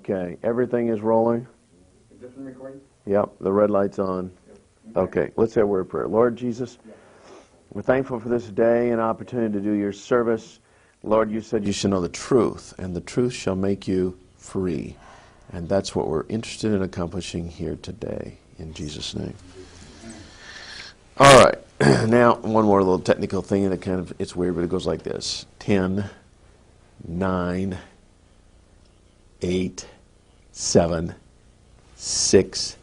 Okay, everything is rolling? Different recording? Yep, the red light's on. Okay, let's say a word of prayer. Lord Jesus, we're thankful for this day and opportunity to do your service. Lord, you said you should know the truth, and the truth shall make you free. And that's what we're interested in accomplishing here today, in Jesus' name. All right, now one more little technical thing, and it's weird, but it goes like this. 10, 9, 8, 7, 6,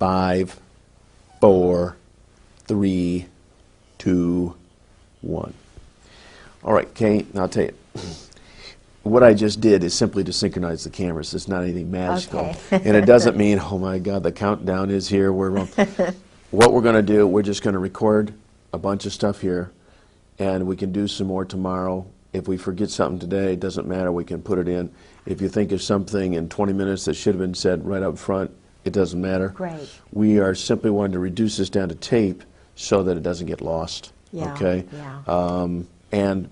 5, 4, 3, 2, 1. All right, Kate, now I'll tell you. What I just did is simply to synchronize the cameras. It's not anything magical. Okay. And it doesn't mean, oh my God, the countdown is here. What we're going to do, we're just going to record a bunch of stuff here, and we can do some more tomorrow. If we forget something today, it doesn't matter. We can put it in. If you think of something in 20 minutes that should have been said right up front, it doesn't matter. Great. We are simply wanting to reduce this down to tape so that it doesn't get lost. Yeah. Okay? Yeah. And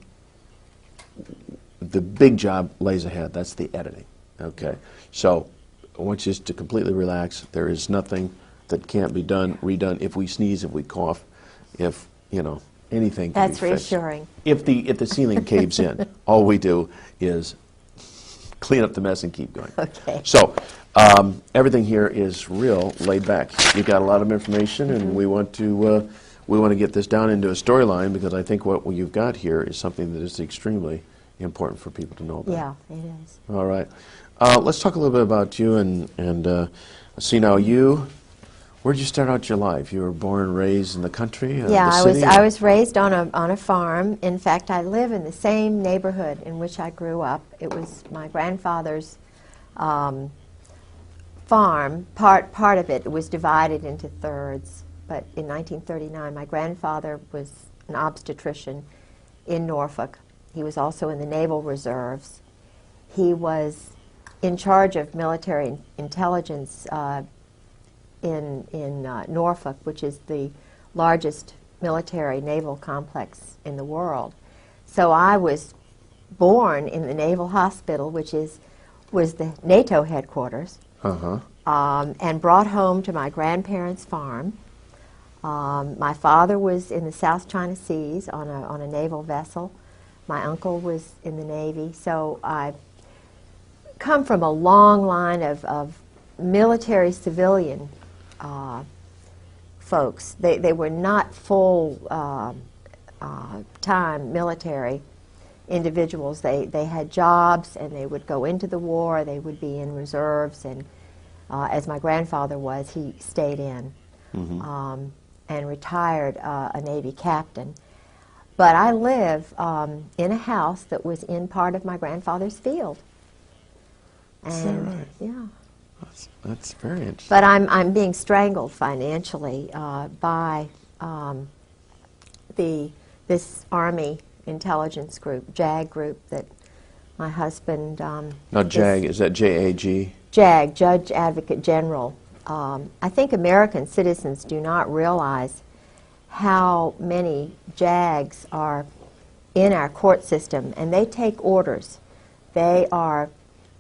the big job lays ahead. That's the editing. Okay? So I want you to completely relax. There is nothing that can't be done, redone. If we sneeze, if we cough, if, anything can be That's fixed. reassuring. If the ceiling caves in, all we do is clean up the mess and keep going. Okay. So everything here is real laid back. You've got a lot of information, and we want to get this down into a storyline, because I think what you've got here is something that is extremely important for people to know about. Yeah, it is. All right. Let's talk a little bit about you, and see now where'd you start out your life? You were born and raised in the country? Yeah, the city, I was raised on a farm. In fact, I live in the same neighborhood in which I grew up. It was my grandfather's farm. Part of it was divided into thirds. But in 1939, my grandfather was an obstetrician in Norfolk. He was also in the Naval Reserves. He was in charge of military intelligence in Norfolk, which is the largest military naval complex in the world. So I was born in the Naval Hospital, which was the NATO headquarters, and brought home to my grandparents' farm. My father was in the South China Seas on a naval vessel. My uncle was in the Navy. So I come from a long line of military civilian folks. They were not full time military individuals. They had jobs, and they would go into the war. They would be in reserves, and as my grandfather was, he stayed in and retired a Navy captain. But I live in a house that was in part of my grandfather's field. And is that right? Yeah. That's very interesting. But I'm being strangled financially by this Army intelligence group, JAG group, that my husband. Now, JAG, is that JAG? JAG, Judge Advocate General. I think American citizens do not realize how many JAGs are in our court system, and they take orders. They are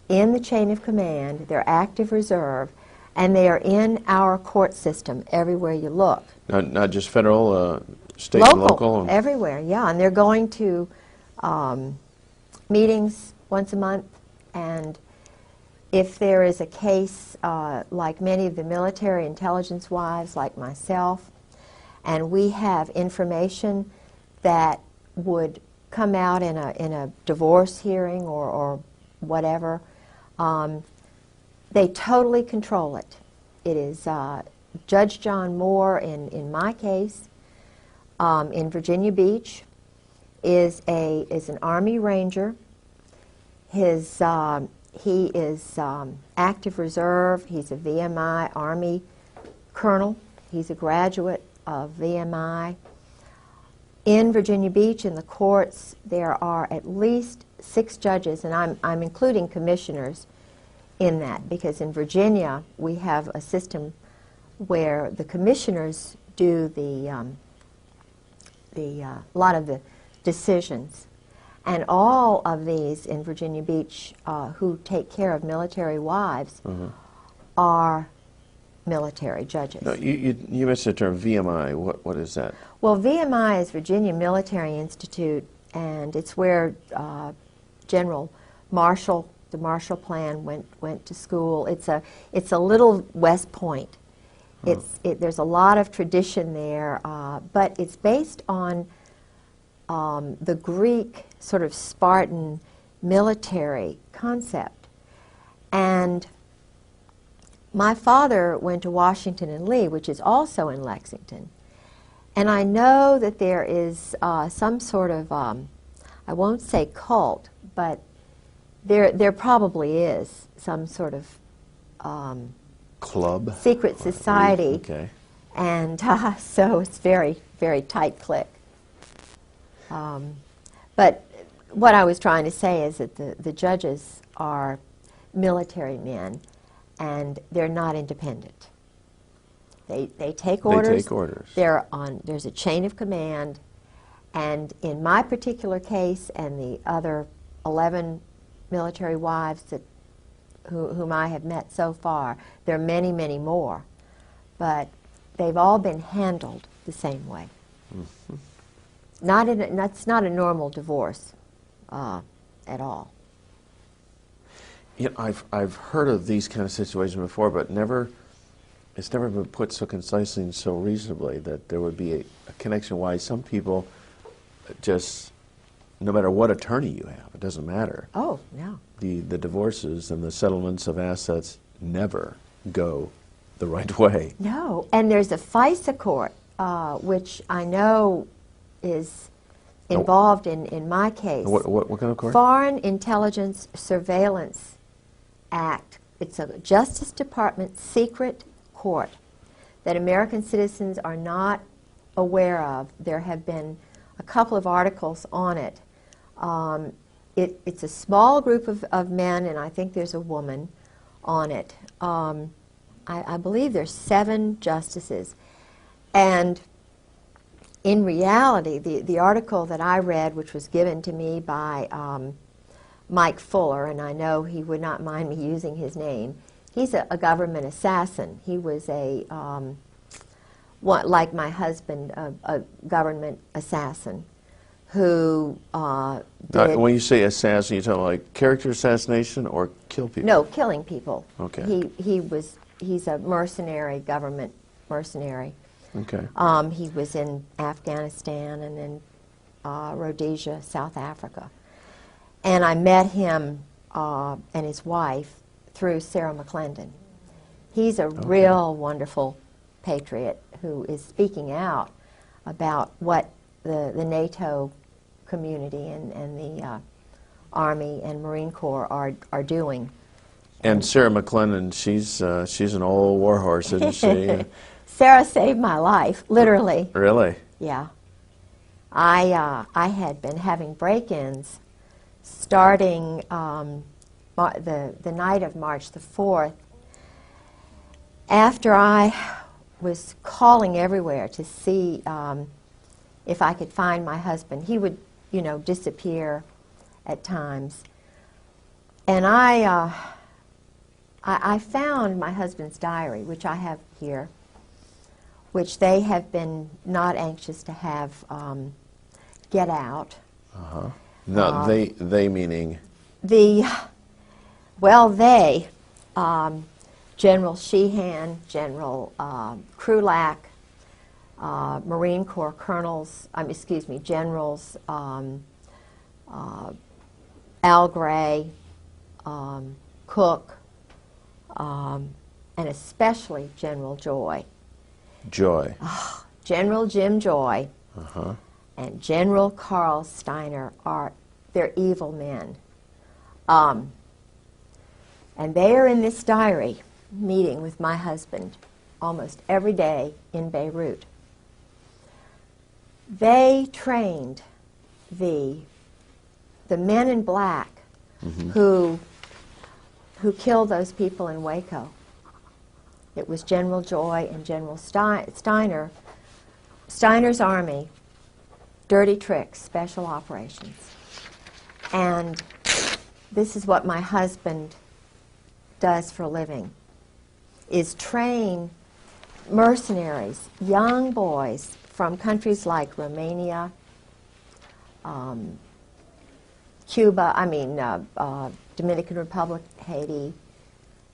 in the chain of command, they're active reserve, and they are in our court system everywhere you look. Not just federal, state and local? Everywhere, yeah. And they're going to meetings once a month, and if there is a case like many of the military intelligence wives like myself, and we have information that would come out in a divorce hearing or whatever, they totally control it. It is Judge John Moore in my case in Virginia Beach is an Army Ranger. He is active reserve. He's a VMI Army colonel. He's a graduate of VMI. In Virginia Beach, in the courts, there are at least 6 judges, and I'm including commissioners in that, because in Virginia we have a system where the commissioners do a lot of the decisions, And all of these in Virginia Beach who take care of military wives are military judges. No, you mentioned the term VMI. What is that? Well, VMI is Virginia Military Institute, and it's where General Marshall, the Marshall Plan, went to school. It's a little West Point. There's a lot of tradition there, but it's based on the Greek sort of Spartan military concept. And my father went to Washington and Lee, which is also in Lexington. And I know that there is some sort of, I won't say cult, but there probably is some sort of Club? secret society. Okay. And so it's very, very tight clique. But what I was trying to say is that the judges are military men, and they're not independent. They take orders. They take orders. There's a chain of command, and in my particular case and the other 11 military wives whom I have met so far, there are many, many more, but they've all been handled the same way. Mm-hmm. That's not a normal divorce at all. You know, I've heard of these kind of situations before, but it's never been put so concisely and so reasonably that there would be a connection why some people just, no matter what attorney you have, it doesn't matter. Oh, no. The divorces and the settlements of assets never go the right way. No, and there's a FISA court, which I know is involved in my case. What kind of court? Foreign Intelligence Surveillance Act. It's a Justice Department secret court that American citizens are not aware of. There have been a couple of articles on it. It's a small group of men, and I think there's a woman on it. I believe there's 7 justices. And in reality, the article that I read, which was given to me by Mike Fuller, and I know he would not mind me using his name, he's a government assassin. He was like my husband, a government assassin who did... When you say assassin, you're talking like character assassination or kill people? No, killing people. Okay. He's a mercenary, government mercenary. Okay. He was in Afghanistan and in Rhodesia, South Africa. And I met him and his wife through Sarah McClendon. He's a real wonderful patriot who is speaking out about what the NATO community and the Army and Marine Corps are doing. And Sarah McClendon, she's an old warhorse, isn't she? Sarah saved my life, literally. Really? Yeah. I had been having break-ins starting the night of March the 4th, after I was calling everywhere to see if I could find my husband. He would, disappear at times. And I found my husband's diary, which I have here, which they have been not anxious to have get out. Uh-huh. No, they meaning? General Sheehan, General Krulak, Marine Corps colonels, generals, Al Gray, Cook, and especially General Joy. Joy. General Jim Joy and General Carl Steiner they're evil men. And they are in this diary meeting with my husband almost every day in Beirut. They trained the men in black who killed those people in Waco. It was General Joy and General Steiner. Steiner's army, dirty tricks, special operations. And this is what my husband does for a living, is train mercenaries, young boys from countries like Romania, Cuba, Dominican Republic, Haiti,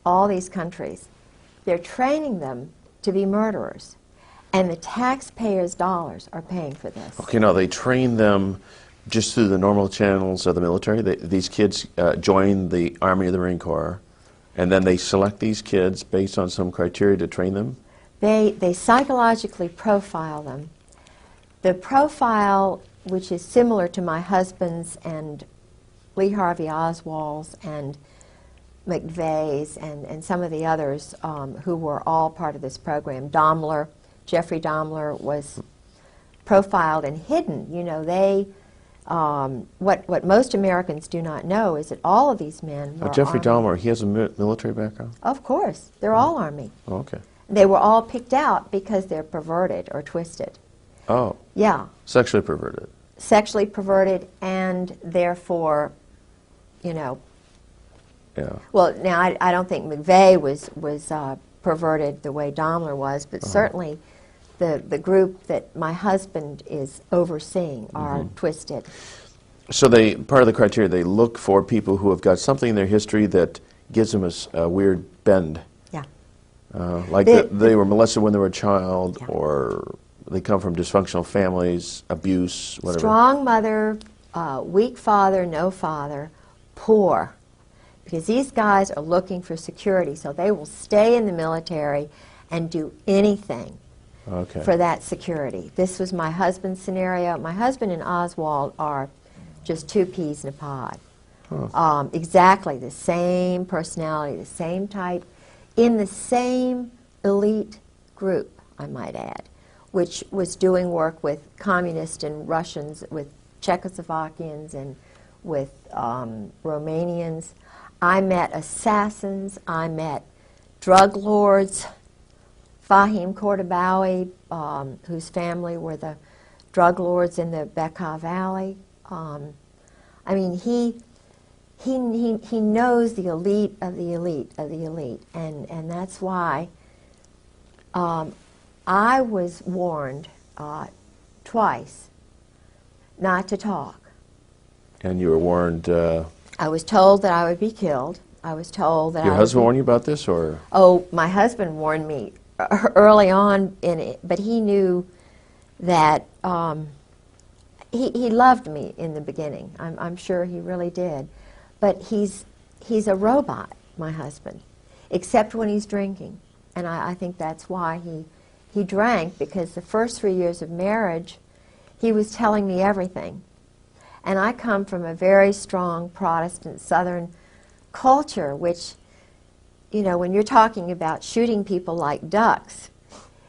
all these countries. They're training them to be murderers. And the taxpayers' dollars are paying for this. Okay, now they train them just through the normal channels of the military. These kids join the Army or the Marine Corps, and then they select these kids based on some criteria to train them? They psychologically profile them. The profile, which is similar to my husband's and Lee Harvey Oswald's and McVeigh's and some of the others who were all part of this program. Jeffrey Dahmler was profiled and hidden. You know, what most Americans do not know is that all of these men were Jeffrey Army. Dahmer, he has a military background? Of course. They're all Army. Oh, okay. They were all picked out because they're perverted or twisted. Oh. Yeah. Sexually perverted. Sexually perverted and therefore, you know. Yeah. Well, now I don't think McVeigh was perverted the way Dahmler was, but certainly the group that my husband is overseeing are twisted. So part of the criteria, they look for people who have got something in their history that gives them a weird bend. Yeah. Like they were molested when they were a child, Yeah. or they come from dysfunctional families, abuse, whatever. Strong mother, weak father, no father, poor. Because these guys are looking for security, so they will stay in the military and do anything for that security. This was my husband's scenario. My husband and Oswald are just two peas in a pod. Exactly the same personality, the same type, in the same elite group, I might add, which was doing work with communists and Russians, with Czechoslovakians and with Romanians. I met assassins, I met drug lords, Fahim Kordobawi, whose family were the drug lords in the Bekaa Valley. I mean, he knows the elite of the elite of the elite, and that's why I was warned twice not to talk. And you were warned... I was told that I would be killed. I was told that Your husband warned you about this, or? Oh, my husband warned me early on in it, but he knew that he loved me in the beginning. I'm sure he really did. But he's a robot, my husband, except when he's drinking. And I think that's why he drank, because the first 3 years of marriage, he was telling me everything. And I come from a very strong Protestant Southern culture, which, you know, when you're talking about shooting people like ducks,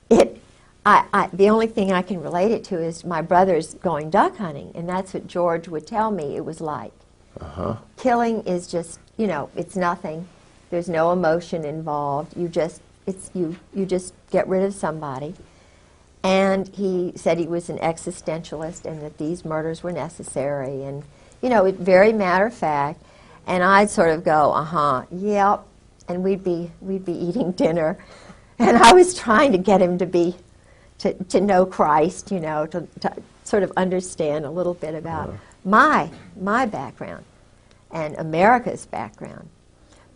the only thing I can relate it to is my brothers going duck hunting, and that's what George would tell me it was like. Killing is just, you know, it's nothing. There's no emotion involved. You just get rid of somebody. And he said he was an existentialist and that these murders were necessary, and, you know, very matter of fact. And I'd sort of go, yep, and we'd be eating dinner, and I was trying to get him to know Christ, you know, to sort of understand a little bit about my background and America's background.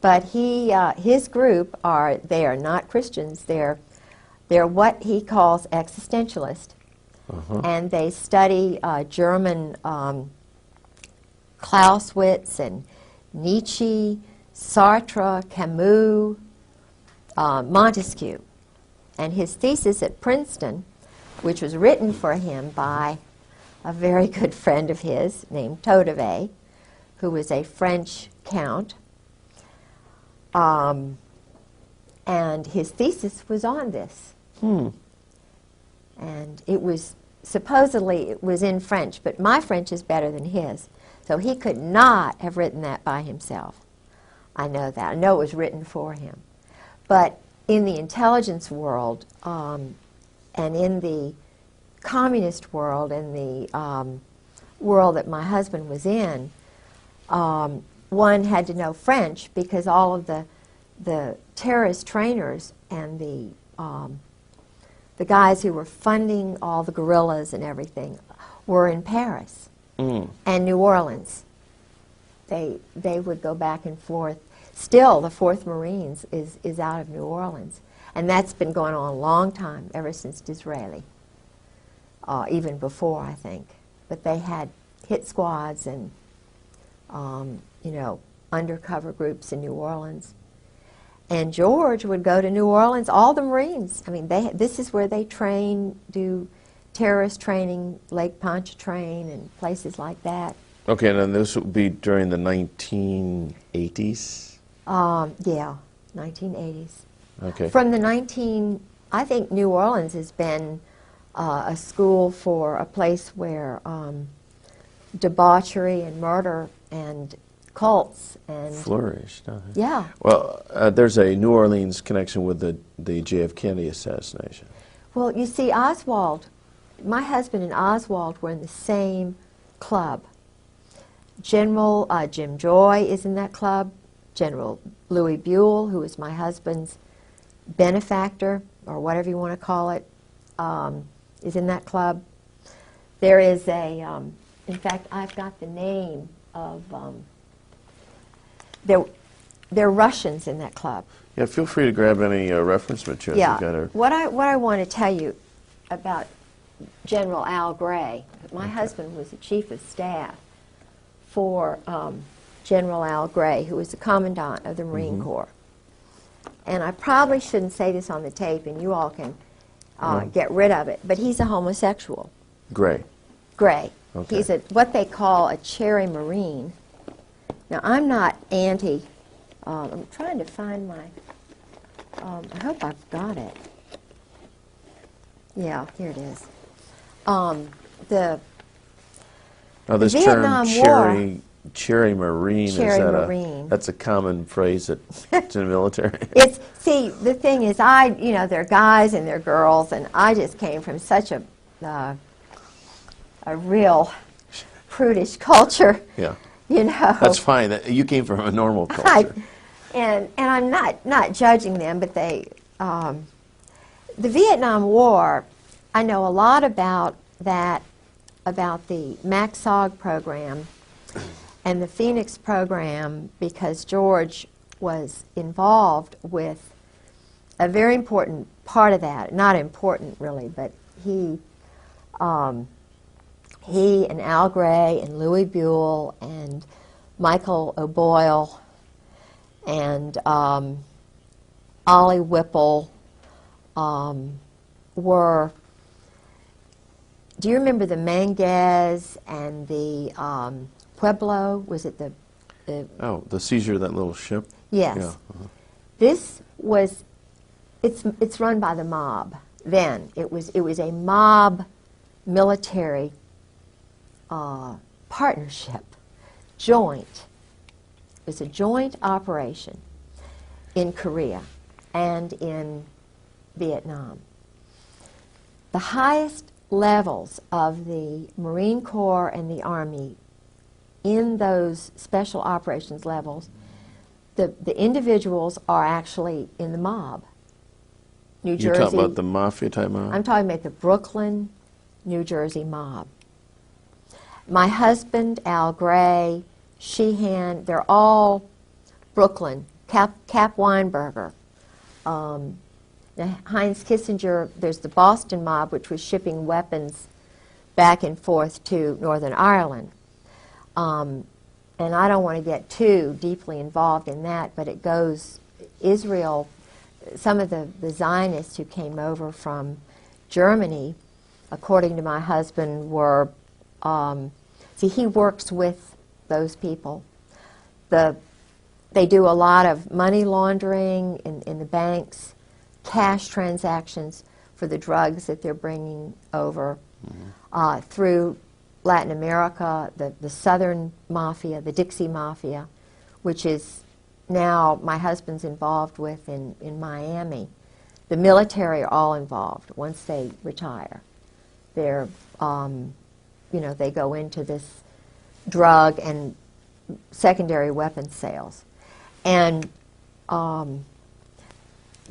But his group they are not Christians. They're what he calls existentialist, and they study German Clausewitz and Nietzsche, Sartre, Camus, Montesquieu. And his thesis at Princeton, which was written for him by a very good friend of his named Todeve, who was a French count, and his thesis was on this. And it was, supposedly it was in French, but my French is better than his. So he could not have written that by himself. I know that. I know it was written for him. But in the intelligence world, and in the communist world, and the world that my husband was in, one had to know French because all of the terrorist trainers and the guys who were funding all the guerrillas and everything were in Paris and New Orleans. They would go back and forth. Still, the 4th Marines is out of New Orleans. And that's been going on a long time, ever since Disraeli, even before, I think. But they had hit squads and, you know, undercover groups in New Orleans. And George would go to New Orleans, all the Marines. I mean, this is where they train, do terrorist training, Lake Pontchartrain and places like that. Okay, and then this would be during the 1980s? Yeah, 1980s. Okay. From the I think New Orleans has been a school for a place where debauchery and murder and cults and flourished. Huh? Yeah. Well, there's a New Orleans connection with the JF Kennedy assassination. Well, you see, Oswald, my husband and Oswald were in the same club. General Jim Joy is in that club. General Louis Buell, who is my husband's benefactor, or whatever you want to call it, is in that club. There is a, in fact, I've got the name of, there are Russians in that club. Yeah, feel free to grab any reference materials. Yeah, You've got our what I want to tell you about General Al Gray, my husband was the chief of staff for General Al Gray, who was the commandant of the Marine Corps. And I probably shouldn't say this on the tape, and you all can get rid of it, but he's a homosexual. Gray. Gray. Okay. He's what they call a cherry Marine. Now, I'm not anti, I'm trying to find my, I hope I've got it. Yeah, here it is. Now, this term cherry Marine, Cherry is that Marine. that's a common phrase in the military? See, the thing is, they're guys and they're girls, and I just came from such a real prudish culture. Yeah. You know. That's fine. You came from a normal culture. And I'm not judging them, but they, the Vietnam War, I know a lot about that, about the MACSOG program and the Phoenix program, because George was involved with a very important part of that. Not important, really, but he and Al Gray and Louis Buell and Michael O'Boyle and Ollie Whipple were. Do you remember the Manguez and the Pueblo? Was it the seizure of that little ship? Yes. Yeah. This was. It's run by the mob. Then it was a mob military partnership, joint. It was a joint operation in Korea and in Vietnam. The highest levels of the Marine Corps and the Army in those special operations levels, the individuals are actually in the mob. New Jersey. You're talking about the mafia type mob? I'm talking about the Brooklyn, New Jersey mob. My husband, Al Gray, Sheehan, they're all Brooklyn. Cap Weinberger. Heinz Kissinger, there's the Boston mob, which was shipping weapons back and forth to Northern Ireland. And I don't want to get too deeply involved in that, but it goes, Israel, some of the Zionists who came over from Germany, according to my husband, were, he works with those people. They do a lot of money laundering in the banks, cash transactions for the drugs that they're bringing over through Latin America, the Southern Mafia, the Dixie Mafia, which is now my husband's involved with in Miami. The military are all involved once they retire. They're, they go into this drug and secondary weapons sales. And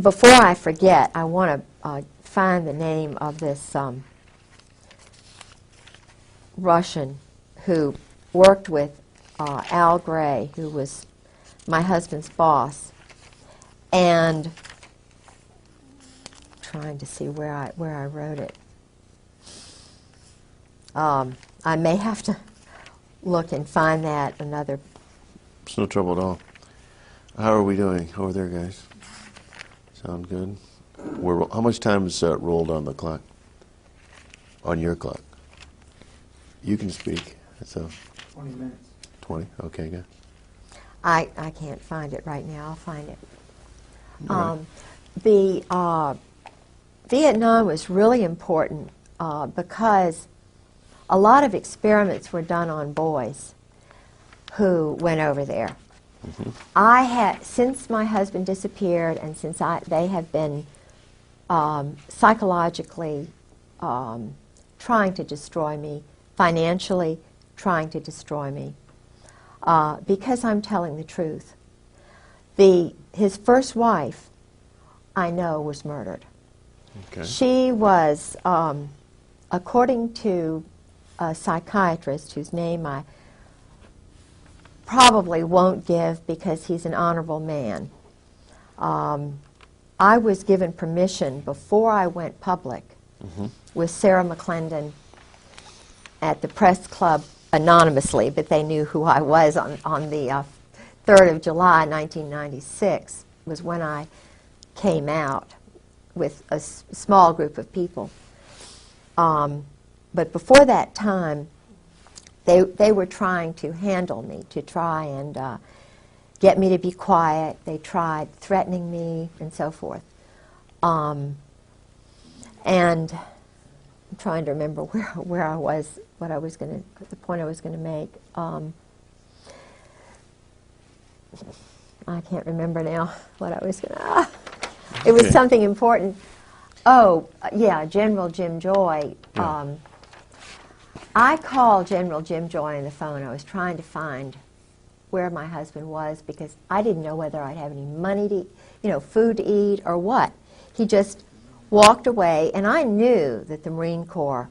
before I forget, I want to find the name of this Russian who worked with Al Gray, who was my husband's boss, and trying to see where I wrote it. I may have to look and find that another. It's no trouble at all. How are we doing over there, guys? Sound good? How much time is rolled on the clock? On your clock? You can speak. So 20 minutes. 20? Okay, good. I can't find it right now. I'll find it. All right. The Vietnam was really important because a lot of experiments were done on boys who went over there. Mm-hmm. I had, since my husband disappeared and since they have been psychologically trying to destroy me, financially trying to destroy me, because I'm telling the truth. His first wife, I know, was murdered. Okay. She was, according to a psychiatrist whose name I probably won't give because he's an honorable man. I was given permission before I went public with Sarah McClendon at the press club anonymously, but they knew who I was on the 3rd of July, 1996, was when I came out with a small group of people. But before that time, they were trying to handle me, to try and get me to be quiet. They tried threatening me and so forth. And I'm trying to remember where I was, what I was going to, the point I was going to make. I can't remember now what I was going to. It was something important. Oh, yeah, General Jim Joy. Yeah. I called General Jim Joy on the phone. I was trying to find where my husband was because I didn't know whether I'd have any money to, food to eat or what. He just walked away, and I knew that the Marine Corps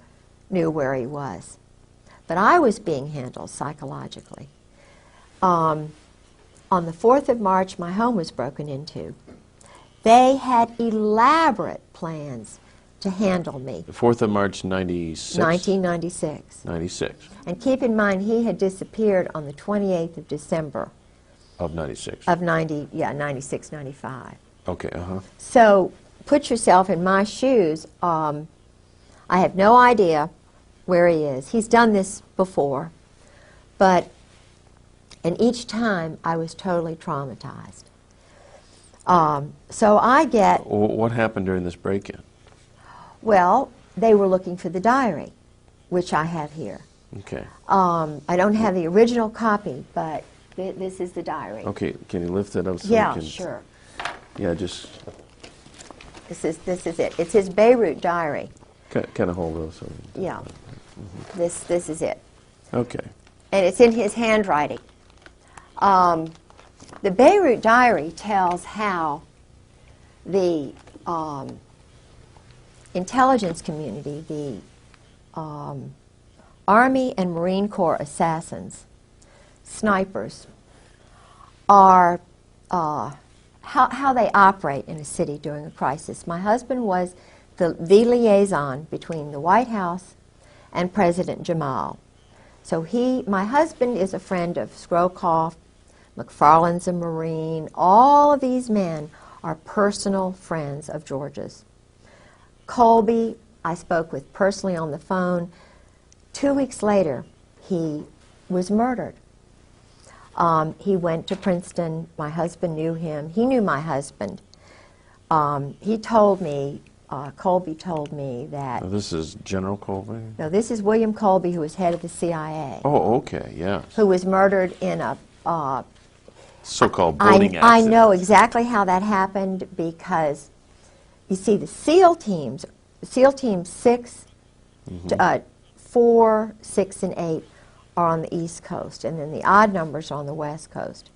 knew where he was. But I was being handled psychologically. On the 4th of March, my home was broken into. They had elaborate plans to handle me. The 4th of March, 96? 1996. 96. And keep in mind, he had disappeared on the 28th of December. Of 96. Of 96, 95. Okay, uh-huh. So put yourself in my shoes. I have no idea where he is. He's done this before. And each time I was totally traumatized. So I get... What happened during this break-in? Well, they were looking for the diary, which I have here. Okay. I don't have the original copy, but this is the diary. Okay, can you lift it up so Yeah, we can... sure. Yeah, just... This is it. It's his Beirut diary. Kind of hold those. So Yeah. This is it. Okay. And it's in his handwriting. The Beirut diary tells how the intelligence community, the Army and Marine Corps assassins, snipers, are how they operate in a city during a crisis. My husband was the liaison between the White House and President Jamal. So my husband is a friend of Scrowcroft, McFarland's a Marine. All of these men are personal friends of George's. Colby, I spoke with personally on the phone. 2 weeks later, he was murdered. He went to Princeton. My husband knew him. He knew my husband. He told me, Colby told me that... Now this is General Colby? No, this is William Colby, who was head of the CIA. Oh, okay, yeah. Who was murdered in a... so-called boating accident. I know exactly how that happened because, you see, the SEAL teams, SEAL Team 6, 4, 6, and 8, are on the East Coast, and then the odd numbers are on the West Coast.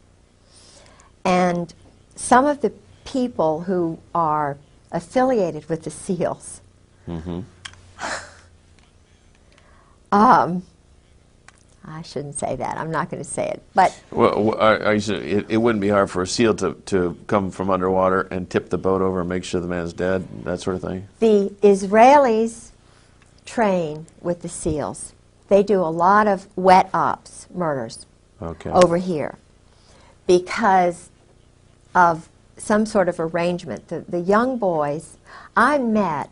And some of the people who are affiliated with the SEALs, I shouldn't say that. I'm not going to say it. But Well, it wouldn't be hard for a SEAL to come from underwater and tip the boat over and make sure the man's dead, that sort of thing? the Israelis train with the SEALs. They do a lot of wet ops, murders, Okay. over here because of some sort of arrangement. The young boys, I met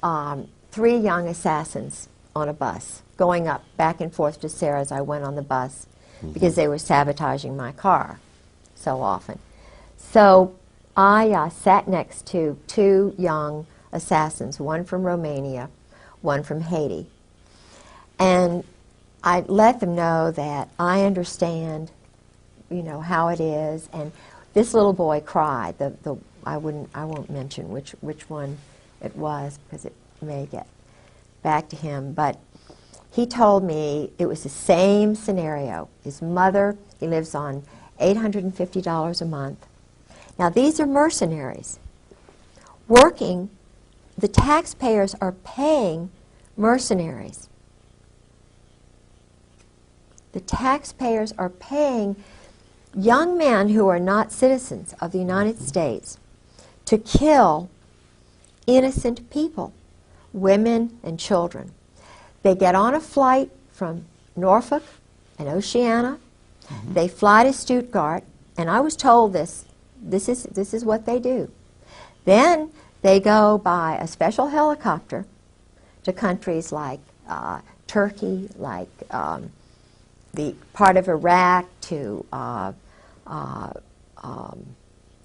3 young assassins on a bus, going up back and forth to Sarah as I went on the bus because they were sabotaging my car so often. So I sat next to 2 young assassins, one from Romania, one from Haiti. And I let them know that I understand, you know, how it is. And this little boy cried. I won't mention which one it was because it may get back to him. But he told me it was the same scenario. His mother, he lives on $850 a month. Now these are mercenaries working. The taxpayers are paying mercenaries. The taxpayers are paying young men who are not citizens of the United States to kill innocent people, women and children. They get on a flight from Norfolk and Oceana. They fly to Stuttgart, and I was told this is what they do. Then they go by a special helicopter to countries like Turkey, like the part of Iraq, to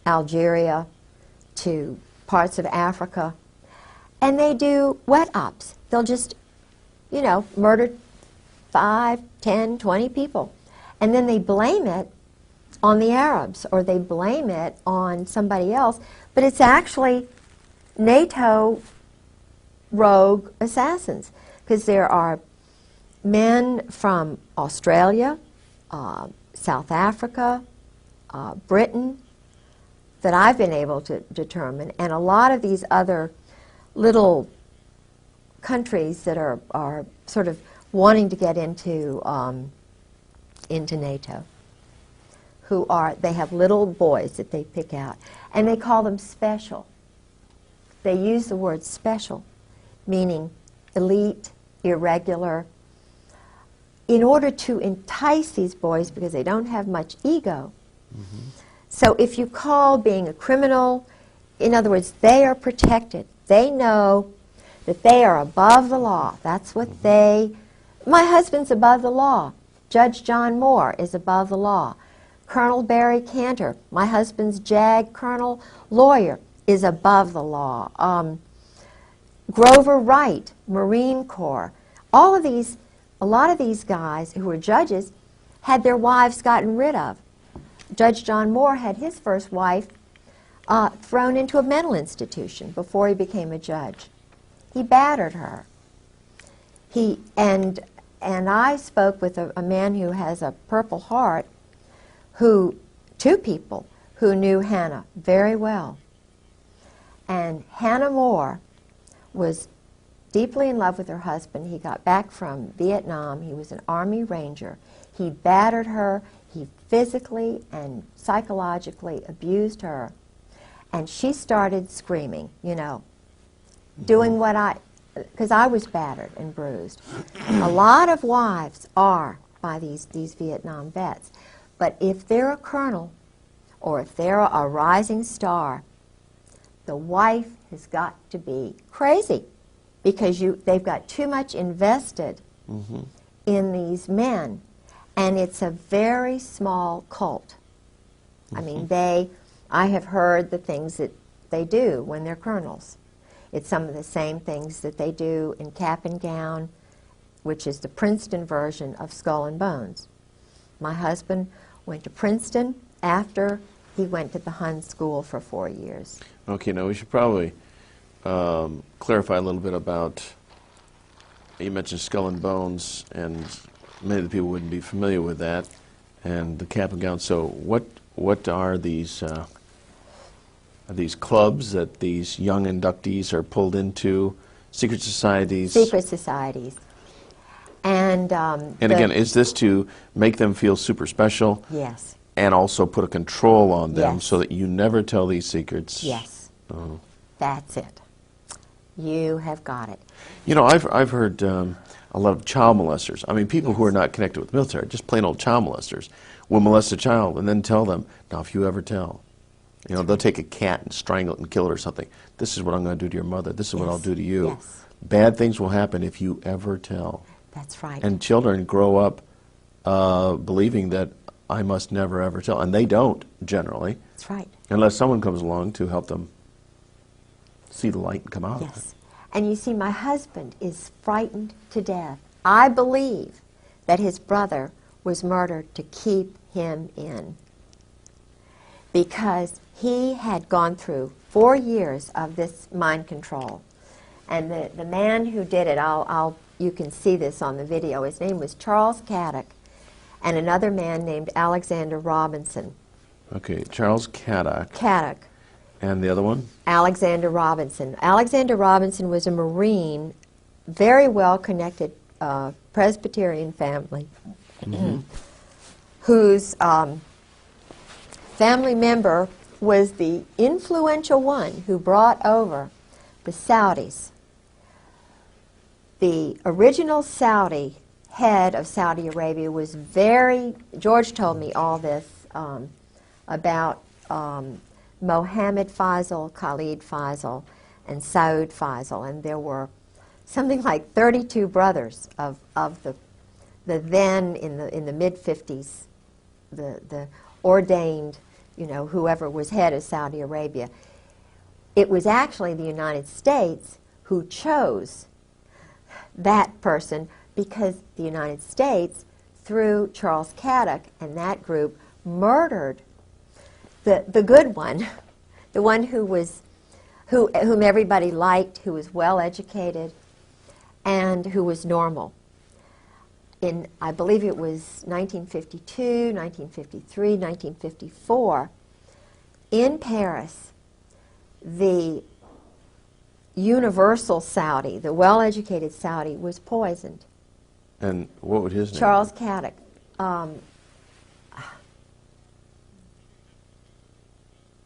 Algeria, to parts of Africa, and they do wet ops. They'll just, you know, murder 5, 10, 20 people, and then they blame it on the Arabs or they blame it on somebody else, but it's actually NATO rogue assassins, because there are men from Australia, South Africa, Britain, that I've been able to determine, and a lot of these other little countries that are sort of wanting to get into NATO, they have little boys that they pick out, and they call them special. They use the word special, meaning elite, irregular, in order to entice these boys because they don't have much ego. So if you call being a criminal, in other words, they are protected. They know that they are above the law. That's what my husband's above the law. Judge John Moore is above the law. Colonel Barry Cantor, my husband's JAG colonel lawyer, is above the law. Grover Wright, Marine Corps. A lot of these guys who were judges had their wives gotten rid of. Judge John Moore had his first wife thrown into a mental institution before he became a judge. He battered her. And I spoke with a man who has a Purple Heart, 2 people who knew Hannah very well. And Hannah Moore was deeply in love with her husband. He got back from Vietnam. He was an Army Ranger. He battered her. He physically and psychologically abused her. And she started screaming, you know, doing because I was battered and bruised. A lot of wives are by these Vietnam vets. But if they're a colonel or if they're a rising star, the wife has got to be crazy because they've got too much invested in these men. And it's a very small cult. I mean, I have heard the things that they do when they're colonels. It's some of the same things that they do in Cap and Gown, which is the Princeton version of Skull and Bones. My husband went to Princeton after he went to the Hun School for 4 years. Okay, now we should probably clarify a little bit about, you mentioned Skull and Bones, and many of the people wouldn't be familiar with that, and the cap and gown. So what are these clubs that these young inductees are pulled into? Secret societies? Secret societies. And again, is this to make them feel super special? Yes. And also put a control on them Yes. so that you never tell these secrets? Yes. Oh. That's it. You have got it. You know, I've heard a lot of child molesters. I mean, people who Yes. are not connected with the military, just plain old child molesters, will molest a child and then tell them, now if you ever tell, you know, they'll take a cat and strangle it and kill it or something. This is what I'm going to do to your mother. This is what Yes. I'll do to you. Yes. Bad things will happen if you ever tell. That's right. And children grow up believing that I must never ever tell. And they don't, generally, That's right. unless someone comes along to help them see the light and come out of it. Yes. And you see, my husband is frightened to death. I believe that his brother was murdered to keep him in, because he had gone through 4 years of this mind control. And the man who did it, you can see this on the video, his name was Charles Caddock, and another man named Alexander Robinson. Okay, Charles Caddock. Caddock. And the other one? Alexander Robinson. Alexander Robinson was a Marine, very well-connected Presbyterian family, whose family member was the influential one who brought over the Saudis. The original Saudi head of Saudi Arabia was George told me all this about Mohammed Faisal, Khalid Faisal, and Saud Faisal, and there were something like 32 brothers of the then in the mid-50s, the ordained, you know, whoever was head of Saudi Arabia. It was actually the United States who chose that person, because the United States, through Charles Caddock and that group, murdered the good one, the one whom everybody liked, who was well educated, and who was normal. In, I believe it was 1952, 1953, 1954, in Paris, the universal Saudi, the well-educated Saudi, was poisoned. And what would his name Charles be? Caddock.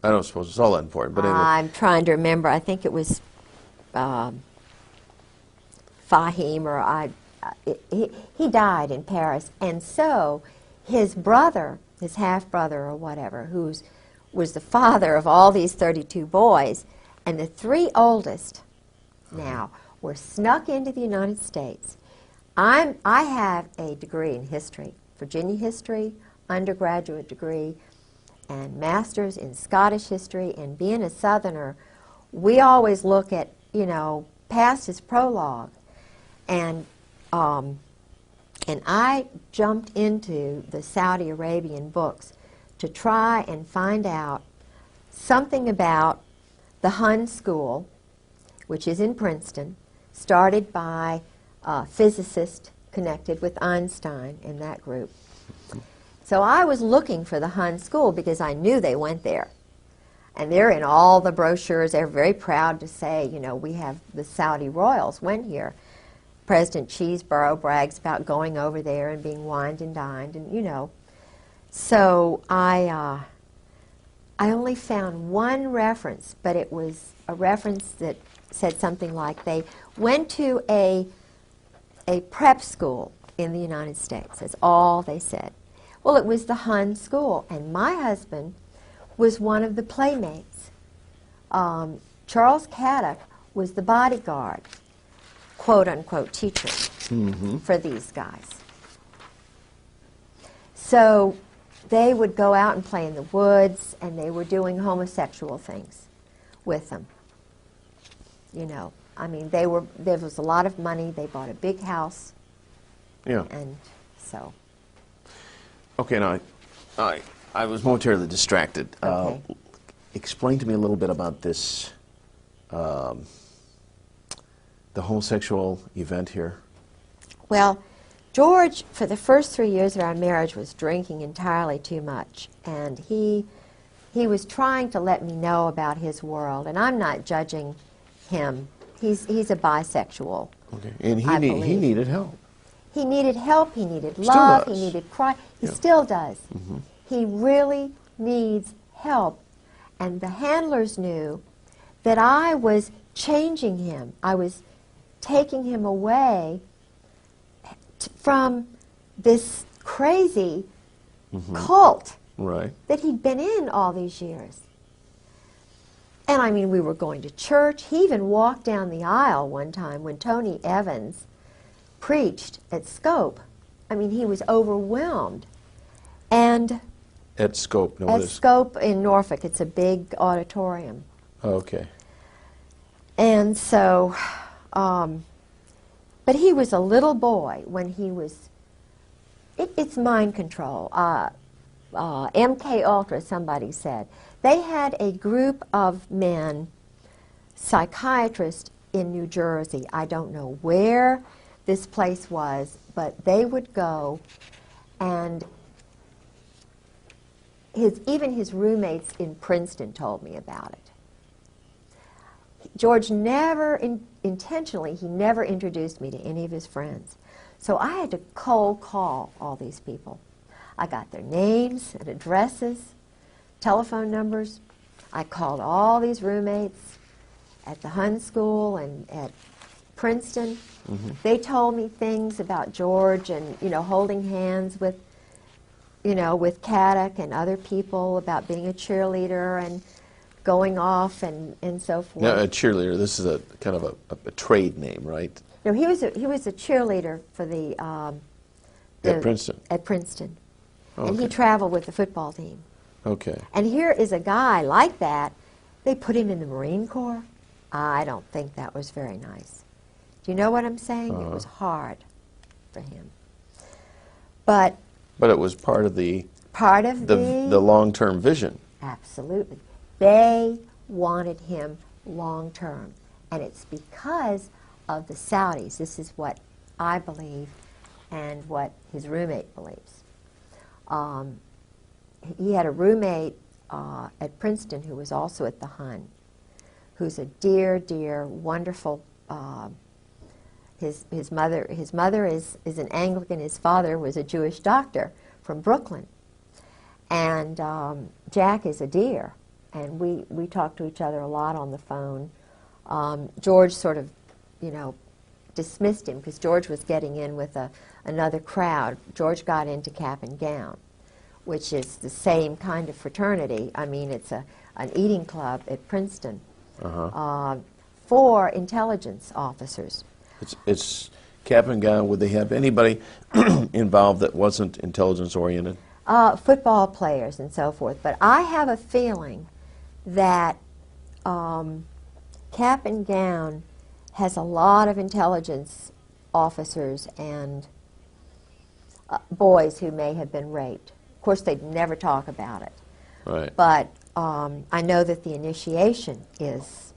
I don't suppose it's all that important, but anyway. I'm trying to remember. I think it was Fahim, or he died in Paris. And so his brother, his half-brother or whatever, was the father of all these 32 boys, and the 3 oldest now were snuck into the United States. I have a degree in history, Virginia history, undergraduate degree, and master's in Scottish history. And being a Southerner, we always look at, you know, past is prologue. And I jumped into the Saudi Arabian books to try and find out something about the Hun School, which is in Princeton, started by a physicist connected with Einstein in that group. So I was looking for the Hun School because I knew they went there. And they're in all the brochures. They're very proud to say, you know, we have the Saudi royals went here. President Cheeseborough brags about going over there and being wined and dined, and you know. So I only found one reference, but it was a reference that said something like they went to a prep school in the United States. That's all they said. Well, it was the Hun School, and my husband was one of the playmates. Charles Caddock was the bodyguard, quote-unquote teacher for these guys. So they would go out and play in the woods, and they were doing homosexual things with them. You know, I mean, there was a lot of money. They bought a big house. Yeah. And so. Okay, now, I was momentarily distracted. Okay. Explain to me a little bit about this, the homosexual event here. Well, George, for the first 3 years of our marriage, was drinking entirely too much, and he was trying to let me know about his world, and I'm not judging him. He's a bisexual. Okay. And I he believe. needed help. He needed help, he needed Still love, does. he needed cry. He Yeah. still does. Mm-hmm. He really needs help. And the handlers knew that I was changing him. I was taking him away from this crazy cult Right. that he'd been in all these years. And I mean, we were going to church. He even walked down the aisle one time when Tony Evans preached at Scope. I mean, he was overwhelmed. And At Scope, no, at this. Scope in Norfolk, it's a big auditorium. Oh, okay. And so, but he was a little boy when he was, it's mind control. MK Ultra, somebody said. They had a group of men, psychiatrists in New Jersey. I don't know where this place was, but they would go, and even his roommates in Princeton told me about it. George never, intentionally, he never introduced me to any of his friends. So I had to cold call all these people. I got their names and addresses, telephone numbers. I called all these roommates at the Hun School and at Princeton. Mm-hmm. They told me things about George and, holding hands with, with Caddick and other people, about being a cheerleader and going off and so forth. Now, a cheerleader, this is a kind of a trade name, right? No, he was a cheerleader for the At Princeton. At Princeton. Oh, And he okay. traveled with the football team. Okay. And here is a guy like that. They put him in the Marine Corps. I don't think that was very nice. Do you know what I'm saying? It was hard for him. But But it was part of the long-term vision. Absolutely. They wanted him long term. And it's because of the Saudis. This is what I believe and what his roommate believes. He had a roommate at Princeton who was also at the Hun, who's a dear, dear, wonderful. His mother is an Anglican. His father was a Jewish doctor from Brooklyn, and Jack is a dear, and we talk to each other a lot on the phone. George sort of, dismissed him because George was getting in with another crowd. George got into Cap and Gown, which is the same kind of fraternity. I mean, it's an eating club at Princeton for intelligence officers. It's Cap and Gown. Would they have anybody involved that wasn't intelligence-oriented? Football players and so forth. But I have a feeling that Cap and Gown has a lot of intelligence officers and boys who may have been raped. Of course, they'd never talk about it. Right. But I know that the initiation is,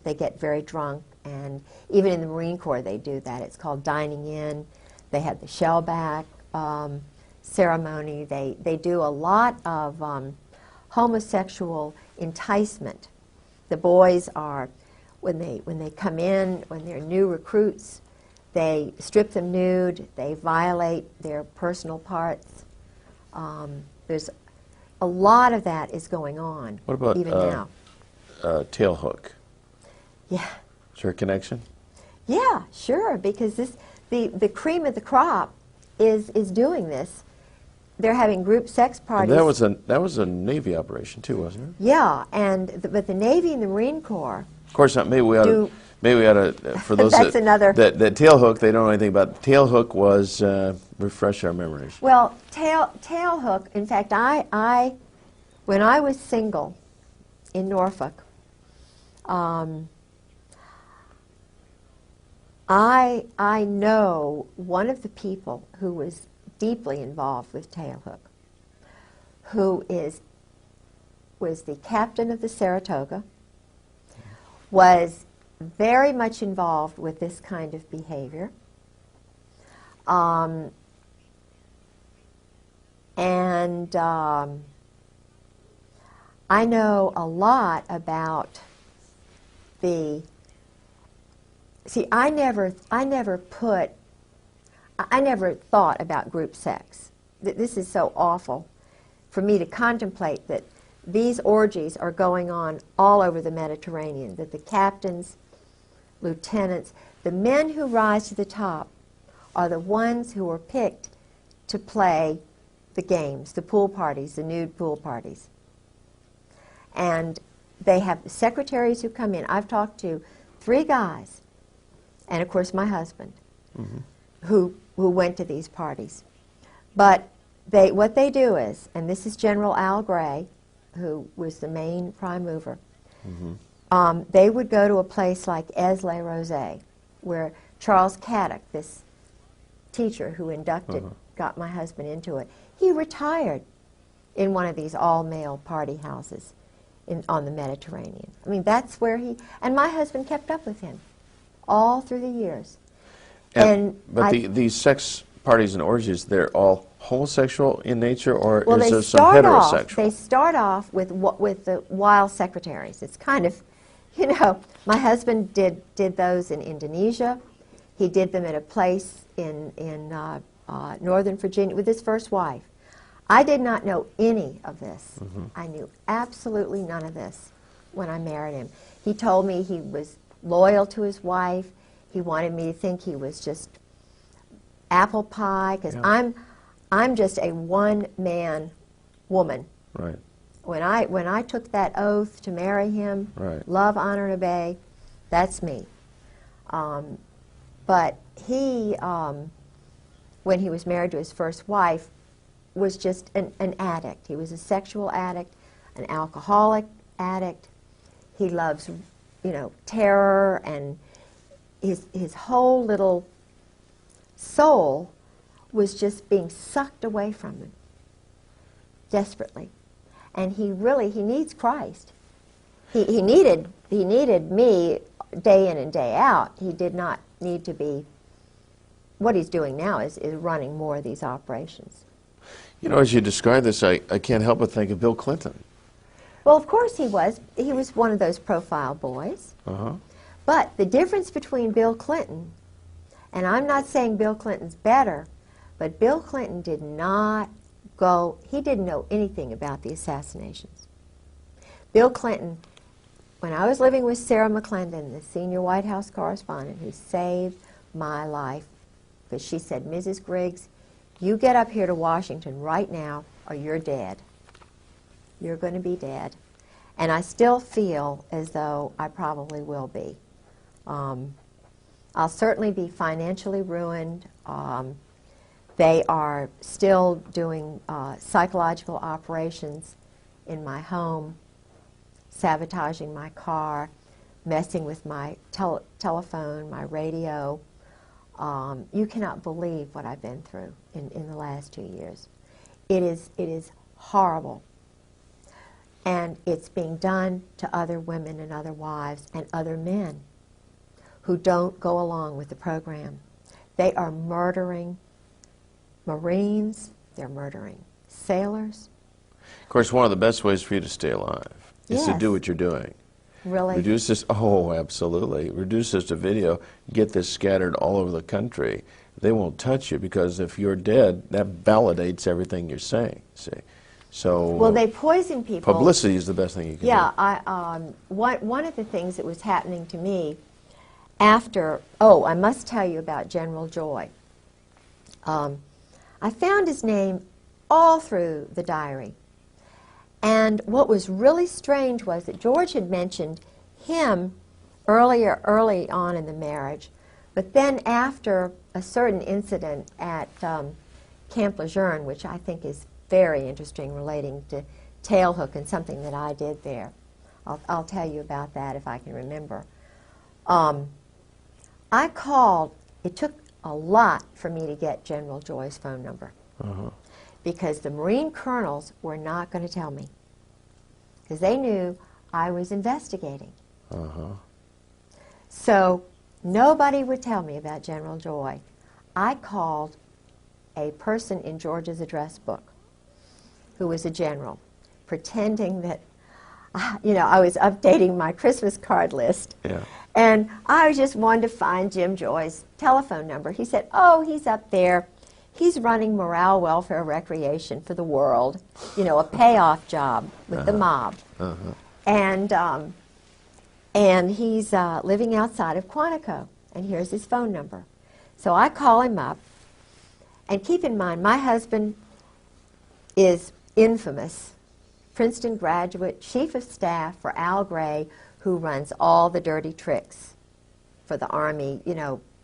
they get very drunk, and even in the Marine Corps they do that. It's called dining in. They have the shellback ceremony. They do a lot of homosexual enticement. The boys are, when they come in, when they're new recruits, they strip them nude, they violate their personal parts. There's a lot of that is going on. What about even now? Tailhook? Yeah. Is there a connection? Yeah, sure, because the cream of the crop is doing this. They're having group sex parties. And that was a Navy operation too, wasn't it? Yeah, but the Navy and the Marine Corps. Of course not. Maybe we ought to for those That's another. that tailhook they don't know anything about. Tailhook was refresh our memories. Well, tailhook. In fact, I when I was single in Norfolk, I know one of the people who was deeply involved with tailhook, who was the captain of the Saratoga, was very much involved with this kind of behavior. And I know a lot about the, see, I never thought about group sex. This is so awful for me to contemplate that these orgies are going on all over the Mediterranean, that the captains, lieutenants, the men who rise to the top are the ones who are picked to play the games, the pool parties, the nude pool parties. And they have secretaries who come in. I've talked to 3 guys, and of course my husband, who went to these parties. But what they do is, and this is General Al Gray, who was the main prime mover, they would go to a place like Aix-les-Rosés, where Charles Caddock, this teacher who inducted, got my husband into it, he retired in one of these all-male party houses on the Mediterranean. I mean, that's where and my husband kept up with him all through the years. But these sex parties and orgies, they're all homosexual in nature, or well, is there some heterosexual? They start off with the wild secretaries. It's kind of, you know, my husband did those in Indonesia. He did them at a place in Northern Virginia with his first wife. I did not know any of this. I knew absolutely none of this when I married him. He told me he was loyal to his wife. He wanted me to think he was just apple pie, because I'm just a one-man woman. Right. When I took that oath to marry him, love, honor, and obey, that's me. But he, when he was married to his first wife, was just an addict. He was a sexual addict, an alcoholic addict. He loves, you know, terror, and his whole little soul was just being sucked away from him desperately. And he needs Christ. He needed me day in and day out. He did not need to be, what he's doing now is running more of these operations. You know, as you describe this, I can't help but think of Bill Clinton. Well, of course he was. He was one of those profile boys. But the difference between Bill Clinton, and I'm not saying Bill Clinton's better, but Bill Clinton did not he didn't know anything about the assassinations. Bill Clinton, when I was living with Sarah McClendon, the senior White House correspondent who saved my life, because she said, Mrs. Griggs, you get up here to Washington right now or you're dead. You're going to be dead. And I still feel as though I probably will be. I'll certainly be financially ruined. They are still doing psychological operations in my home, sabotaging my car, messing with my telephone, my radio. You cannot believe what I've been through in the last 2 years. It is horrible. And it's being done to other women and other wives and other men who don't go along with the program. They are murdering Marines. They're murdering sailors. Of course, one of the best ways for you to stay alive is to do what you're doing. Really? Reduce this, absolutely. Reduce this to video, get this scattered all over the country. They won't touch you, because if you're dead, that validates everything you're saying, see. So, well, they poison people. Publicity is the best thing you can do. Yeah, one of the things that was happening to me after, I must tell you about General Joy. I found his name all through the diary. And what was really strange was that George had mentioned him early on in the marriage, but then after a certain incident at Camp Lejeune, which I think is very interesting, relating to tailhook and something that I did there. I'll tell you about that if I can remember. I called, it took a lot for me to get General Joy's phone number. Because the Marine colonels were not going to tell me. Because they knew I was investigating. So nobody would tell me about General Joy. I called a person in George's address book who was a general, pretending that, I was updating my Christmas card list. Yeah. And I just wanted to find Jim Joy's telephone number. He said, oh, he's up there. He's running morale, welfare, recreation for the world, a payoff job with the mob. And he's living outside of Quantico. And here's his phone number. So I call him up. And keep in mind, my husband is infamous, Princeton graduate, chief of staff for Al Gray, who runs all the dirty tricks for the Army.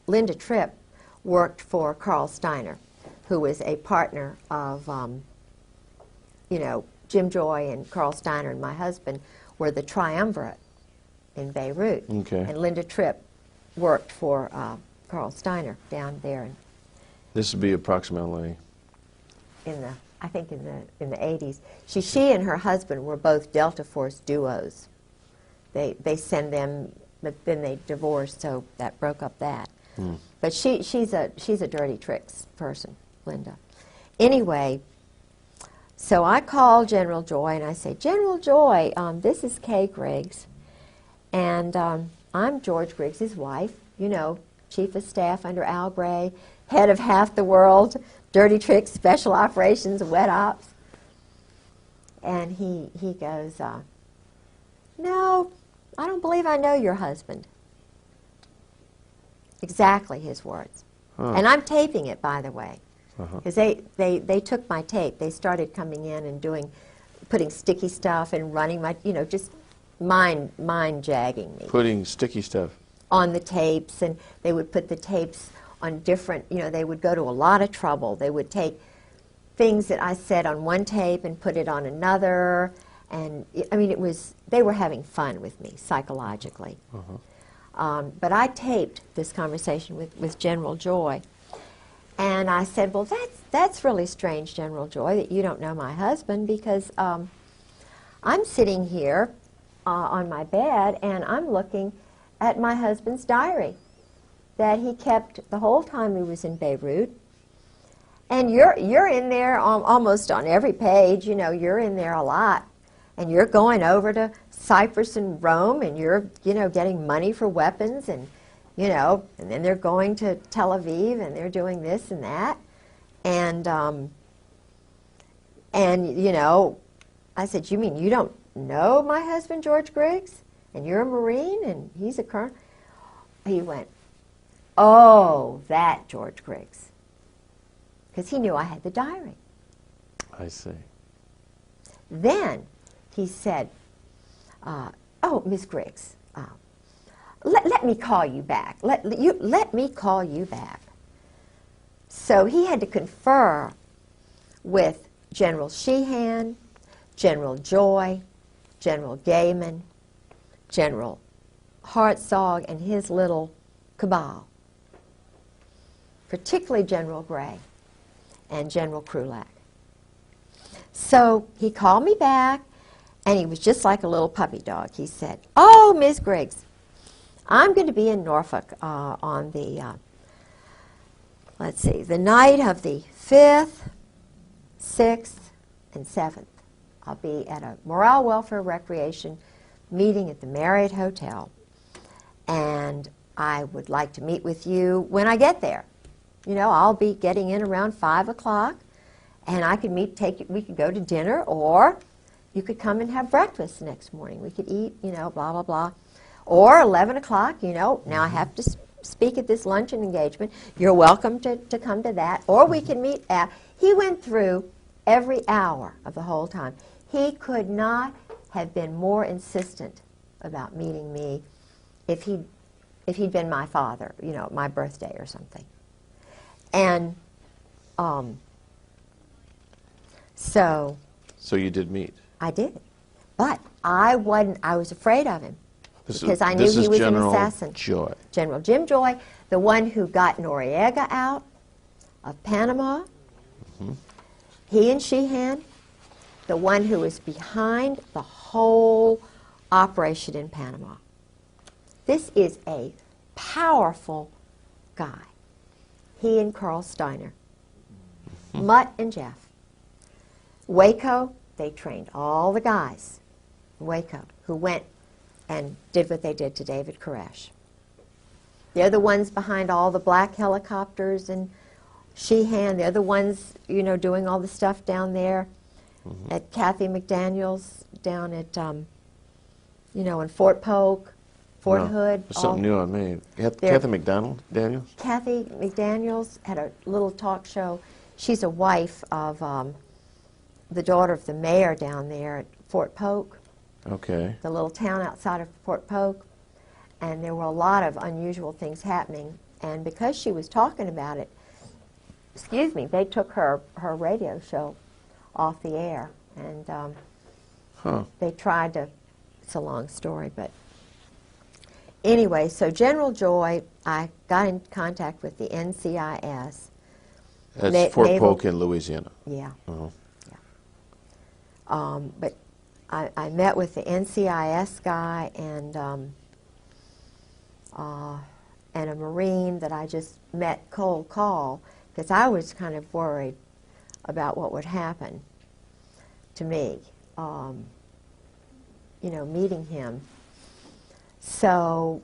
Linda Tripp worked for Carl Steiner, who was a partner of, Jim Joy and Carl Steiner and my husband were the triumvirate in Beirut. Okay. And Linda Tripp worked for Carl Steiner down there This would be approximately in the 80s. She and her husband were both Delta Force duos. They send them, but then they divorced, so that broke up that. But she's a dirty tricks person, Linda. Anyway, so I call General Joy and I say, General Joy, this is Kay Griggs, and I'm George Griggs' wife, chief of staff under Al Gray, head of half the world, dirty tricks, special operations, wet ops. And he goes, no, I don't believe I know your husband. Exactly his words. And I'm taping it, by the way, because they took my tape. They started coming in and putting sticky stuff and running my, just mind jagging me. putting sticky stuff. On the tapes, and they would put the tapes on different, they would go to a lot of trouble. They would take things that I said on one tape and put it on another, and they were having fun with me psychologically. But I taped this conversation with General Joy, and I said, well, that's really strange, General Joy, that you don't know my husband, because I'm sitting here on my bed, and I'm looking at my husband's diary that he kept the whole time he was in Beirut. And you're in there almost on every page, you're in there a lot. And you're going over to Cyprus and Rome, and you're, getting money for weapons, and, and then they're going to Tel Aviv, and they're doing this and that. And I said, you mean you don't know my husband, George Griggs? And you're a Marine, and he's a colonel? He went, oh, that George Griggs. Because he knew I had the diary. I see. Then he said, oh, Miss Griggs, let me call you back. Let me call you back. So he had to confer with General Sheehan, General Joy, General Gaiman, General Hartzog, and his little cabal, particularly General Gray and General Krulak. So he called me back, and he was just like a little puppy dog. He said, oh, Ms. Griggs, I'm going to be in Norfolk on the, the night of the 5th, 6th, and 7th. I'll be at a morale, welfare, recreation meeting at the Marriott Hotel, and I would like to meet with you when I get there. I'll be getting in around 5 o'clock, and I could we could go to dinner, or you could come and have breakfast the next morning. We could eat, blah, blah, blah. Or 11 o'clock, now I have to speak at this luncheon engagement. You're welcome to come to that. Or we can meet at, he went through every hour of the whole time. He could not have been more insistent about meeting me if he'd been my father, my birthday or something. And so you did meet. I did, but I was afraid of him because I knew he was an assassin. Joy. General Jim Joy, the one who got Noriega out of Panama. He and Sheehan, the one who was behind the whole operation in Panama. This is a powerful guy. he and Carl Steiner. Mutt and Jeff. Waco, they trained all the guys in Waco who went and did what they did to David Koresh. They're the ones behind all the black helicopters and Sheehan. They're the ones, you know, doing all the stuff down there at Kathy McDaniel's, down at, you know, in Fort Polk, Fort Hood. Something new on me. Kathy Daniels? Kathy McDaniel's had a little talk show. She's a wife of the daughter of the mayor down there at Fort Polk. Okay. The little town outside of Fort Polk. And there were a lot of unusual things happening. And because she was talking about it, excuse me, they took her radio show off the air. And they tried to, it's a long story, but anyway, so General Joy, I got in contact with the NCIS. That's Fort Polk in Louisiana. Yeah. Uh-huh. Yeah. But I met with the NCIS guy and a Marine that I just met cold call, because I was kind of worried about what would happen to me, you know, meeting him. So,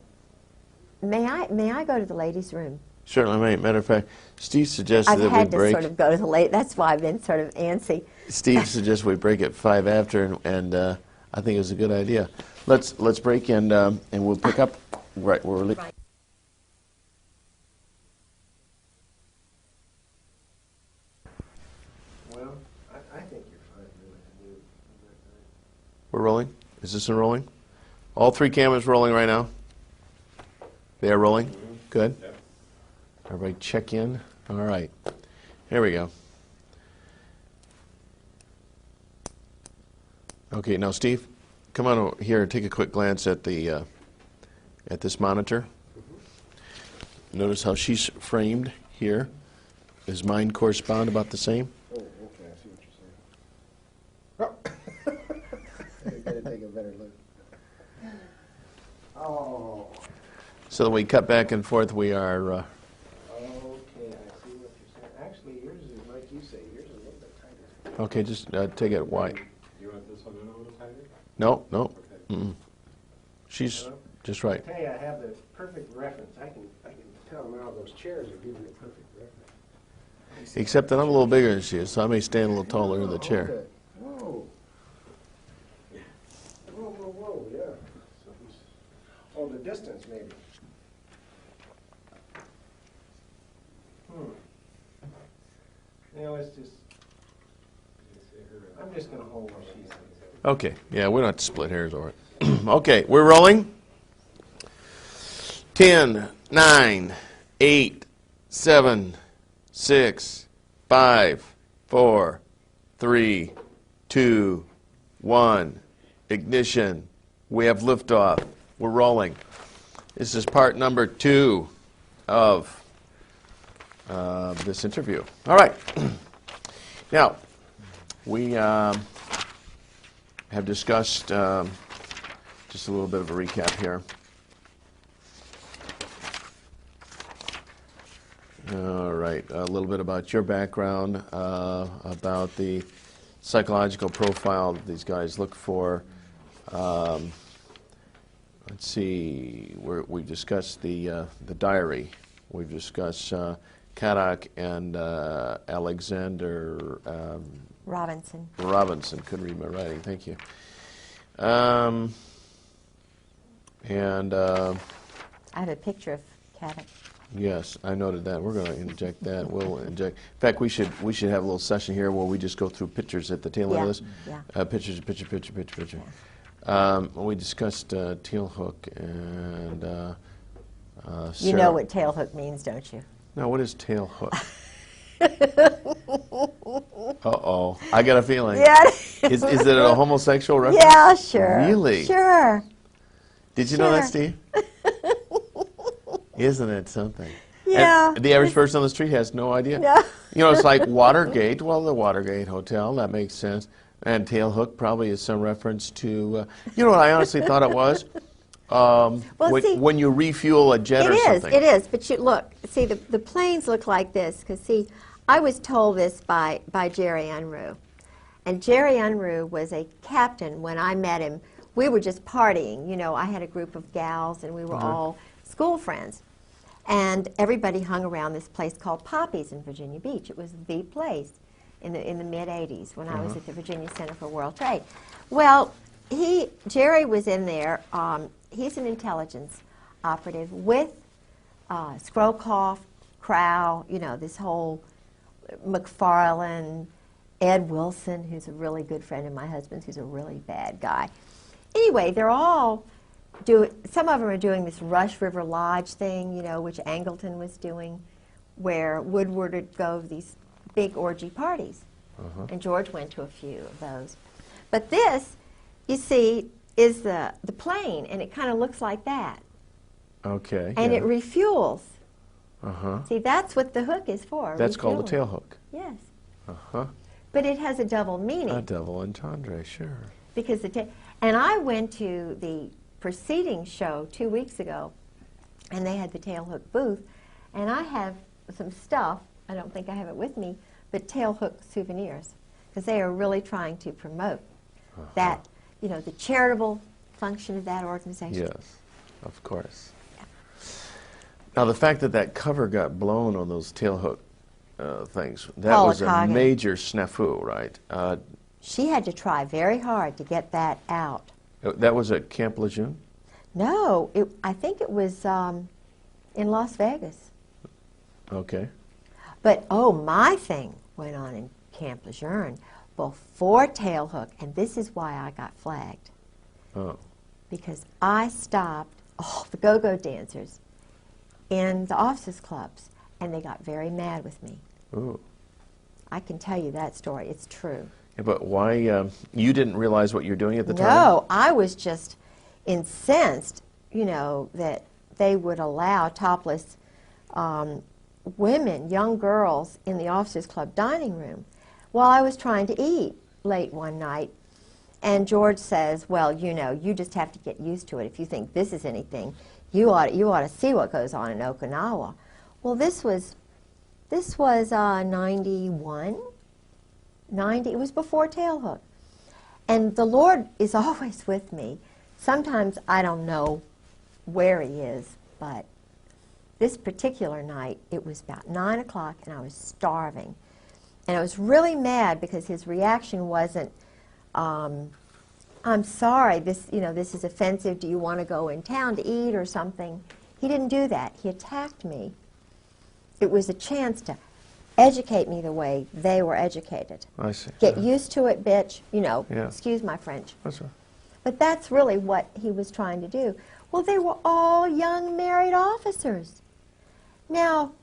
may I go to the ladies' room? Certainly, matter of fact, Steve suggested I've that we had to break. sort of go to the late. That's why I've been sort of antsy. Steve suggests we break at 5 after, and I think it was a good idea. Let's break and we'll pick up right where we're. Right. Well, I think you're fine really to do. We're rolling? Is this one rolling? All three cameras rolling right now? They are rolling? Good. Yep. Everybody check in. All right. Here we go. Okay, now Steve, come on over here and take a quick glance at the at this monitor. Notice how she's framed here. Does mine correspond about the same? Oh, okay, I see what you're saying. Oh. I gotta take a better look. Oh. So that we cut back and forth, we are. Okay, I see what you're saying. Actually, yours is like you say. Yours is a little bit tighter. Okay, just take it wide. You want this one in a little tighter? No, no. Okay. Mm-mm. She's just right. I tell you, I have the perfect reference. I can tell now those chairs are giving the perfect reference. Except that I'm a little bigger than she is, so I may stand a little taller in the chair. Okay. Whoa. Whoa, yeah. So oh, the distance maybe. You know, it's just, I'm just going to hold what she says. Okay, yeah, we don't have to split hairs over it. Okay, we're rolling. 10, 9, 8, 7, 6, 5, 4, 3, 2, 1. Ignition. We have liftoff. We're rolling. This is part number 2 of this interview. All right. Now, we have discussed just a little bit of a recap here. All right, a little bit about your background, about the psychological profile that these guys look for. Let's see, we've discussed the diary. We've discussed Kadak and Alexander Robinson. Couldn't read my writing. Thank you. And I have a picture of Caddick. yes, I noted that. We're going to inject that. We'll inject. In fact, we should have a little session here where we just go through pictures at the tail end of this. Yeah. Picture. We discussed tail hook and. You know what tail hook means, don't you? Now, what is tail hook? Uh-oh. I got a feeling. Yeah. Is it a homosexual reference? Yeah, sure. Really? Sure. Did you know that, Sure. Steve? Isn't it something? Yeah. And the average person on the street has no idea. No. You know, it's like Watergate. Well, the Watergate Hotel, that makes sense. And tail hook probably is some reference to, you know what I honestly thought it was? Well, see, when you refuel a jet or something. It is. But you look, see, the planes look like this. Because, see, I was told this by Jerry Unruh. And Jerry Unruh was a captain when I met him. We were just partying. You know, I had a group of gals, and we were all school friends. And everybody hung around this place called Poppy's in Virginia Beach. It was the place in the mid-'80s when I was at the Virginia Center for World Trade. Well, Jerry was in there. He's an intelligence operative with Scrowcroft, Crow, you know, this whole McFarlane, Ed Wilson, who's a really good friend of my husband's, who's a really bad guy. Anyway, they're all some of them are doing this Rush River Lodge thing, you know, which Angleton was doing, where Woodward would go to these big orgy parties. And George went to a few of those. But this, you see, is the plane, and it kind of looks like that. Okay. And it refuels. Uh-huh. See, that's what the hook is for. That's called a refueling. tail hook. Yes. Uh-huh. But it has a double meaning. A double entendre, sure. Because and I went to the preceding show 2 weeks ago, and they had the tailhook booth, and I have some stuff, I don't think I have it with me, but tailhook souvenirs, because they are really trying to promote that, you know, the charitable function of that organization. Yes, of course. Now, the fact that cover got blown on those tailhook things, that Paula was a Coggin. major snafu, right? She had to try very hard to get that out. That was at Camp Lejeune? No, I think it was in Las Vegas. Okay. But, oh, my thing went on in Camp Lejeune before tailhook, and this is why I got flagged. Oh. Because I stopped all the go-go dancers in the officers' clubs, and they got very mad with me. Ooh. I can tell you that story. It's true. Yeah, but why, you didn't realize what you were doing at the time? No, I was just incensed, you know, that they would allow topless women, young girls, in the officers' club dining room while I was trying to eat late one night. And George says, well, you know, you just have to get used to it. If you think this is anything, you ought to see what goes on in Okinawa. Well, this was 91, 90. It was before tailhook. And the Lord is always with me. Sometimes I don't know where he is, but this particular night, it was about 9 o'clock, and I was starving. And I was really mad because his reaction wasn't, I'm sorry, this is offensive. Do you want to go in town to eat or something? He didn't do that. He attacked me. It was a chance to educate me the way they were educated. I see. Get used to it, bitch. You know, Yeah. excuse my French. That's right. But that's really what he was trying to do. Well, they were all young married officers. Now,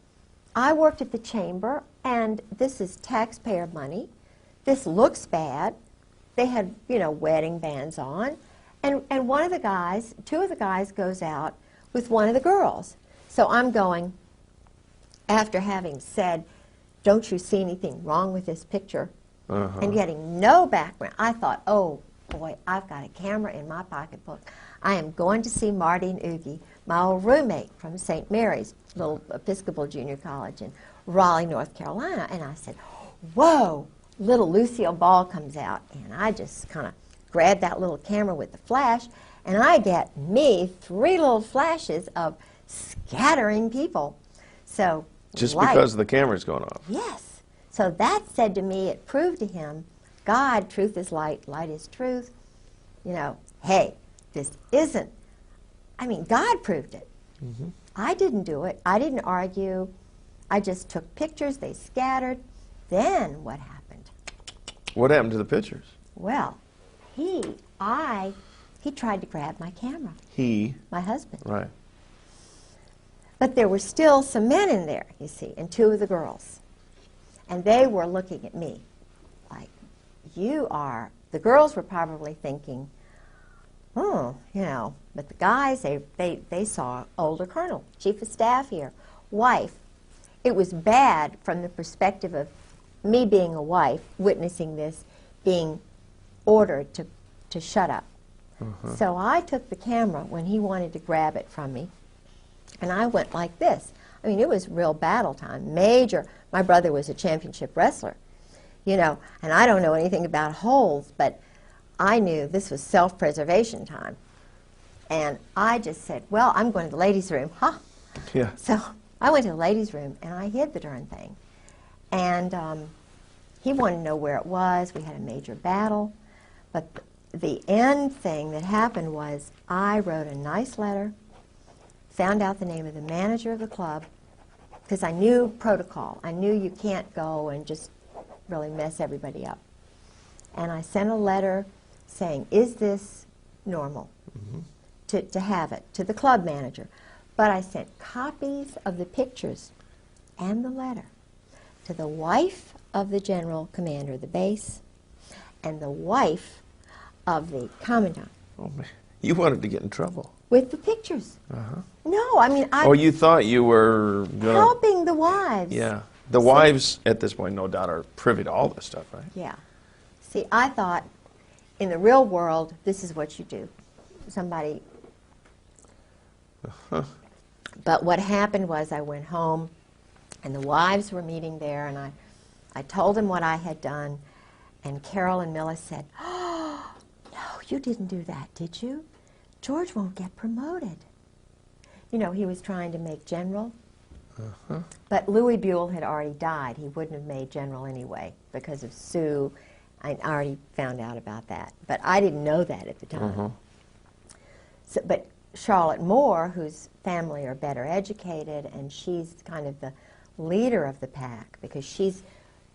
I worked at the chamber, and this is taxpayer money. This looks bad. They had, you know, wedding bands on. And one of the guys, two of the guys goes out with one of the girls. So I'm going, after having said, don't you see anything wrong with this picture? And getting no background. I thought, oh, boy, I've got a camera in my pocketbook. I am going to see Marty and Oogie, my old roommate from St. Mary's, little Episcopal Junior College in Raleigh, North Carolina. And I said, whoa, little Lucille Ball comes out. And I just kind of grabbed that little camera with the flash, and I get me 3 little flashes of scattering people. So Just light. because the camera's going off? Yes. So that said to me, it proved to him, God, truth is light, light is truth. You know, hey, this isn't. I mean, God proved it. I didn't do it. I didn't argue. I just took pictures. They scattered. Then what happened? What happened to the pictures? Well, he tried to grab my camera, He, my husband. right. But there were still some men in there, you see, and 2 of the girls. And they were looking at me like, the girls were probably thinking, oh, you know, but the guys, they saw older colonel, chief of staff here, wife. It was bad from the perspective of me being a wife, witnessing this, being ordered to shut up. So I took the camera when he wanted to grab it from me, and I went like this. I mean, it was real battle time, major. My brother was a championship wrestler, you know, and I don't know anything about holds, but I knew this was self-preservation time. And I just said, well, I'm going to the ladies' room, huh? Yeah. So I went to the ladies' room, and I hid the darn thing. And he wanted to know where it was. We had a major battle. But the end thing that happened was I wrote a nice letter, found out the name of the manager of the club, because I knew protocol. I knew you can't go and just really mess everybody up. And I sent a letter saying, is this normal to have it, to the club manager? But I sent copies of the pictures and the letter to the wife of the general commander of the base and the wife of the commandant Oh, man. You wanted to get in trouble. with the pictures. Uh-huh. No, I mean, Oh, you thought you were going to... helping the wives. Yeah. The wives, at this point, no doubt, are privy to all this stuff, right? Yeah. See, I thought in the real world, this is what you do. Somebody... But what happened was I went home, and the wives were meeting there, and I told them what I had done, and Carol and Millis said, oh, no, you didn't do that, did you? George won't get promoted. You know, he was trying to make general. But Louis Buell had already died. He wouldn't have made general anyway because of Sue. I already found out about that. But I didn't know that at the time. So, but Charlotte Moore, whose family are better educated, and she's kind of the leader of the pack because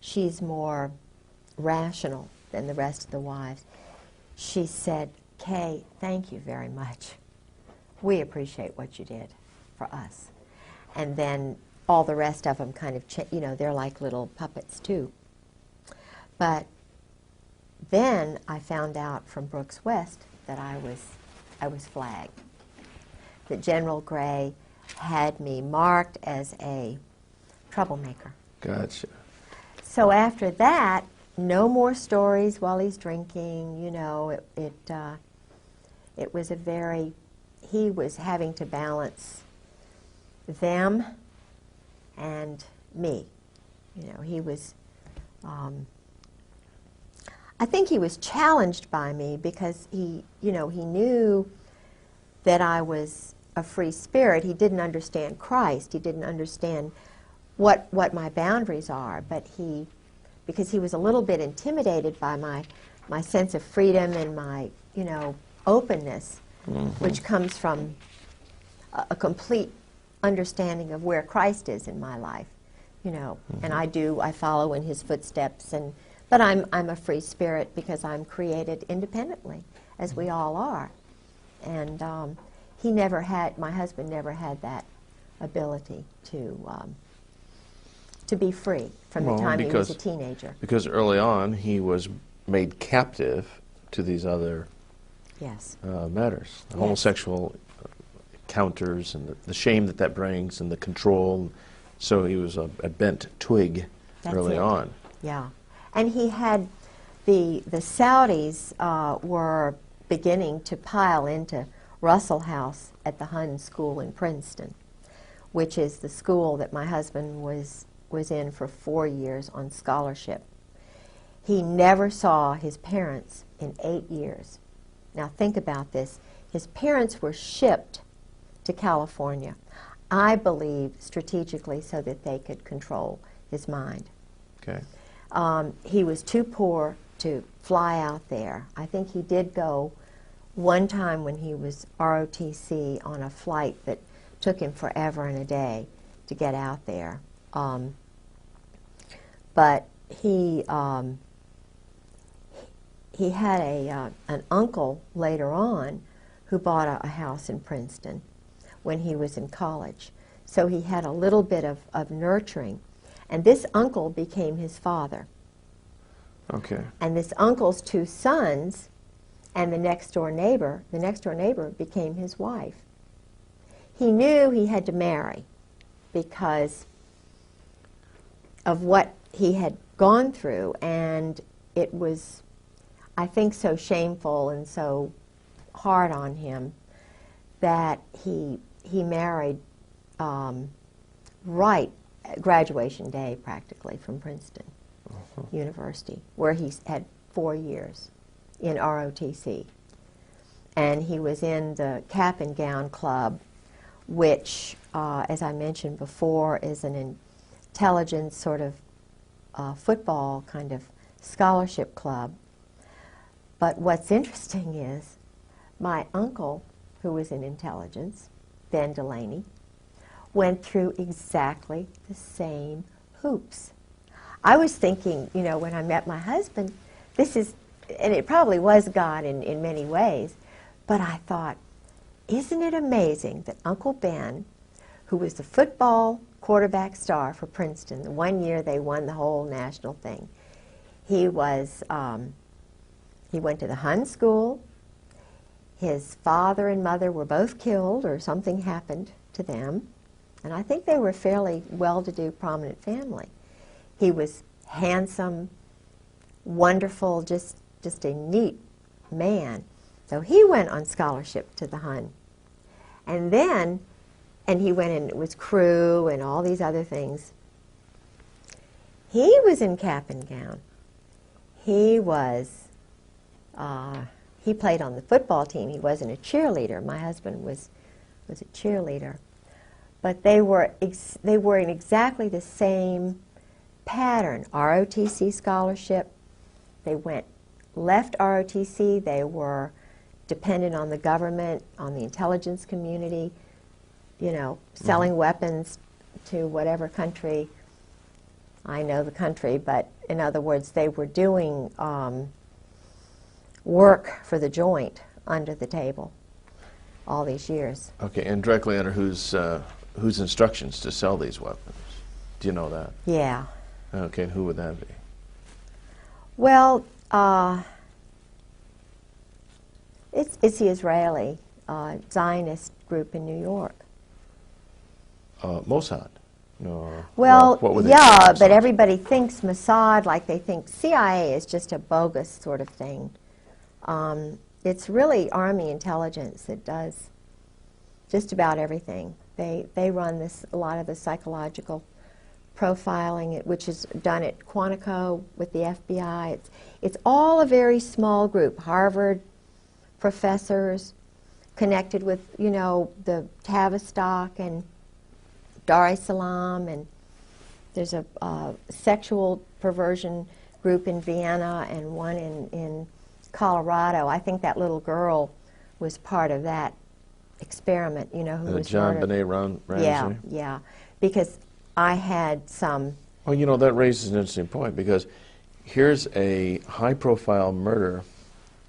she's more rational than the rest of the wives. She said, Kay, thank you very much. We appreciate what you did for us. And then all the rest of them kind of, you know, they're like little puppets too. But then I found out from Brooks West that I was flagged. That General Gray had me marked as a troublemaker. Gotcha. So after that, no more stories while he's drinking. You know, it was a very, he was having to balance them and me. You know, he was, I think he was challenged by me because he, you know, he knew that I was a free spirit. He didn't understand Christ. He didn't understand what my boundaries are, but he, because he was a little bit intimidated by my sense of freedom and my, you know, openness, which comes from a complete understanding of where Christ is in my life, you know, and I follow in his footsteps, but I'm a free spirit because I'm created independently, as we all are, and my husband never had that ability to be free from the time he was a teenager. Because early on he was made captive to these other Yes. matters, the homosexual encounters and the shame that brings and the control. So he was a bent twig early on. Yeah. And he had, the Saudis were beginning to pile into Russell House at the Hun School in Princeton, which is the school that my husband was in for 4 years on scholarship. He never saw his parents in 8 years. Now think about this. His parents were shipped to California, I believe strategically so that they could control his mind. Okay. He was too poor to fly out there. I think he did go one time when he was ROTC on a flight that took him forever and a day to get out there. But he had an uncle later on who bought a house in Princeton when he was in college. So he had a little bit of nurturing. And this uncle became his father. Okay. And this uncle's 2 sons and the next door neighbor became his wife. He knew he had to marry because of what he had gone through, and it was, I think, so shameful and so hard on him that he married right at graduation day, practically, from Princeton University, where he had 4 years in ROTC. And he was in the Cap and Gown Club, which, as I mentioned before, is an intelligence sort of football kind of scholarship club. But what's interesting is my uncle, who was in intelligence, Ben Delaney, went through exactly the same hoops. I was thinking, you know, when I met my husband, this is, and it probably was God in many ways, but I thought, isn't it amazing that Uncle Ben, who was the football quarterback star for Princeton, the one year they won the whole national thing, he was, he went to the Hun school. His father and mother were both killed, or something happened to them. And I think they were a fairly well-to-do, prominent family. He was handsome, wonderful, just a neat man. So he went on scholarship to the Hun. And then, and he went in with crew and all these other things. He was in Cap and Gown. He was, he played on the football team. He wasn't a cheerleader. My husband was a cheerleader. But they were in exactly the same pattern. ROTC scholarship. They left ROTC. They were dependent on the government, on the intelligence community, you know, selling weapons to whatever country. I know the country, but in other words, they were doing work for the joint under the table all these years. Okay, and directly under whose instructions to sell these weapons? Do you know that? Yeah. Okay, and who would that be? Well, it's the Israeli Zionist group in New York. Mossad? No. Well, what would they yeah, say? but everybody thinks Mossad, like they think CIA is just a bogus sort of thing. It's really Army intelligence that does just about everything. They run a lot of the psychological profiling, which is done at Quantico with the FBI. It's all a very small group. Harvard professors connected with, you know, the Tavistock and Dar es Salaam, and there's a sexual perversion group in Vienna and one in Colorado. I think that little girl was part of that experiment, you know, who was John murdered. Benet Ramsey? Yeah, yeah, because I had some... Well, you know, that raises an interesting point, because here's a high-profile murder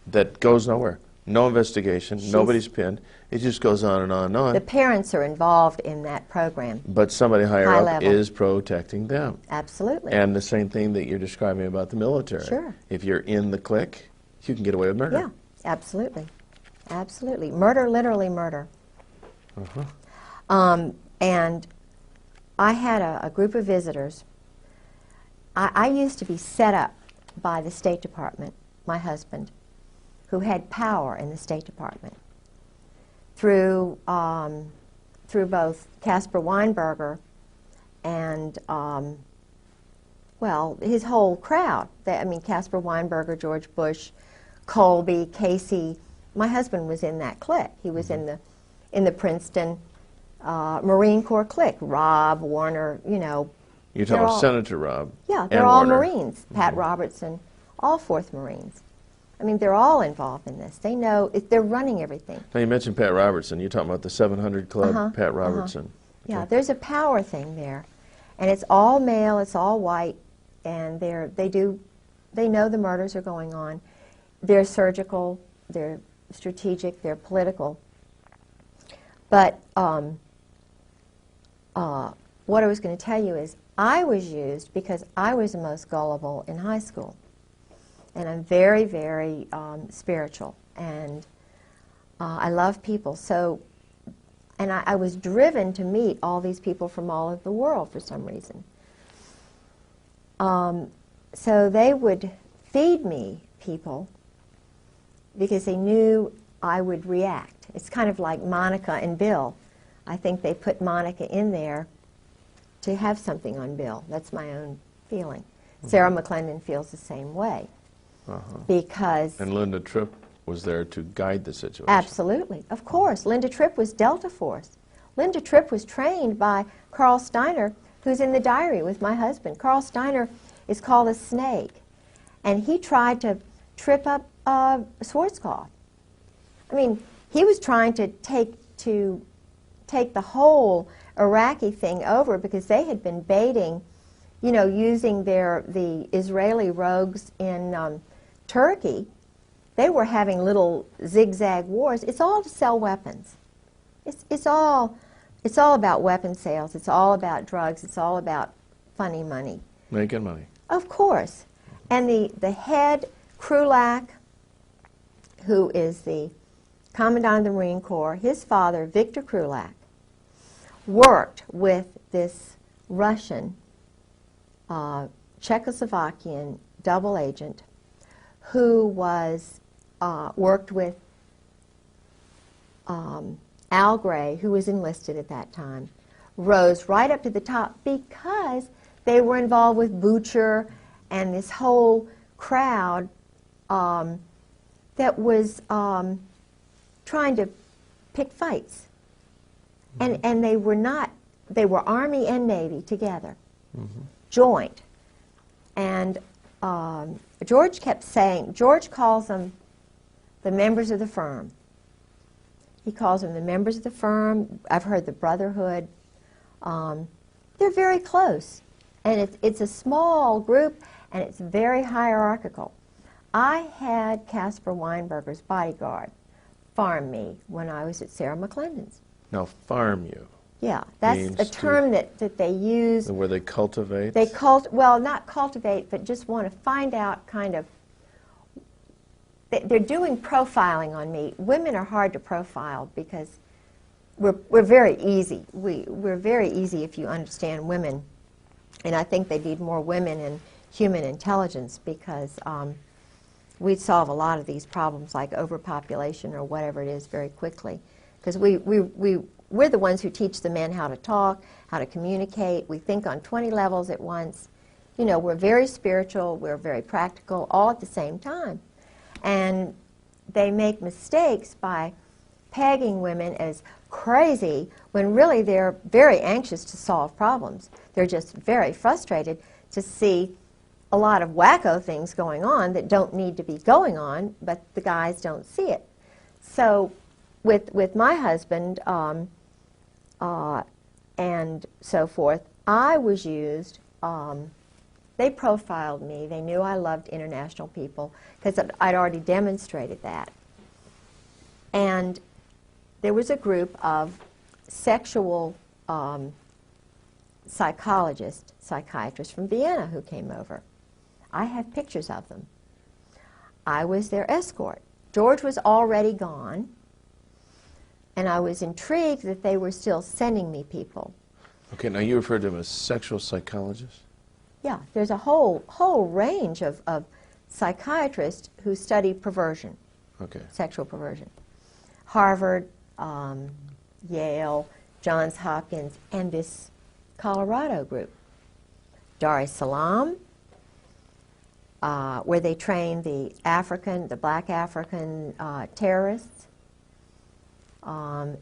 that goes nowhere. No investigation, nobody's pinned. It just goes on and on and on. The parents are involved in that program. But somebody higher High up level. is protecting them. Absolutely. And the same thing that you're describing about the military. Sure. If you're in the clique, you can get away with murder. Yeah, absolutely. Absolutely. Murder, literally murder. And I had a group of visitors. I used to be set up by the State Department, my husband, who had power in the State Department, through both Caspar Weinberger and, well, his whole crowd. I mean, Caspar Weinberger, George Bush, Colby, Casey. My husband was in that clique. He was in the Princeton Marine Corps clique. Rob, Warner, you know. You're talking about Senator Rob. Yeah, they're and all Warner. Marines. Pat Robertson, all 4th Marines. I mean, they're all involved in this. They know, they're running everything. Now, you mentioned Pat Robertson. You're talking about the 700 Club, Pat Robertson. Yeah, there's a power thing there. And it's all male, it's all white, and they know the murders are going on. They're surgical, they're strategic, they're political. But what I was going to tell you is I was used because I was the most gullible in high school. And I'm very, very spiritual, and I love people. So, and I was driven to meet all these people from all over the world for some reason. So they would feed me people because they knew I would react. It's kind of like Monica and Bill. I think they put Monica in there to have something on Bill. That's my own feeling. Sarah McClendon feels the same way. Because... And Linda Tripp was there to guide the situation. Absolutely. Of course. Linda Tripp was Delta Force. Linda Tripp was trained by Carl Steiner, who's in the diary with my husband. Carl Steiner is called a snake. And he tried to trip up Schwarzkopf. I mean, he was trying to take the whole Iraqi thing over because they had been baiting, you know, using the Israeli rogues in Turkey. They were having little zigzag wars. It's all to sell weapons. It's all about weapon sales. It's all about drugs. It's all about funny money. Making money. Of course. And the head, Krulak, who is the Commandant of the Marine Corps, his father, Victor Krulak, worked with this Russian, Czechoslovakian double agent who was worked with Al Gray, who was enlisted at that time, rose right up to the top because they were involved with Butcher and this whole crowd that was trying to pick fights. And they were not, they were Army and Navy together, joint. And George kept saying, George calls them the members of the firm. He calls them the members of the firm. I've heard the Brotherhood. They're very close. And it's a small group, and it's very hierarchical. I had Caspar Weinberger's bodyguard farm me when I was at Sarah McClendon's. Now, farm you. Yeah, that's means a term that they use. Where they cultivate? They well, not cultivate, but just want to find out kind of, they're doing profiling on me. Women are hard to profile because we're very easy. We're very easy if you understand women. And I think they need more women in human intelligence because we'd solve a lot of these problems like overpopulation or whatever it is very quickly. Because we're the ones who teach the men how to talk, how to communicate. We think on 20 levels at once. You know, we're very spiritual, we're very practical, all at the same time. And they make mistakes by pegging women as crazy when really they're very anxious to solve problems. They're just very frustrated to see a lot of wacko things going on that don't need to be going on, but the guys don't see it. So with my husband and so forth, I was used, they profiled me. They knew I loved international people because I'd already demonstrated that. And there was a group of sexual psychologists, psychiatrists from Vienna who came over. I have pictures of them. I was their escort. George was already gone, and I was intrigued that they were still sending me people. Okay, now you referred to them as sexual psychologists? Yeah, there's a whole range of psychiatrists who study perversion, sexual perversion. Harvard, Yale, Johns Hopkins, and this Colorado group. Dar es Salaam, where they train the black African terrorists.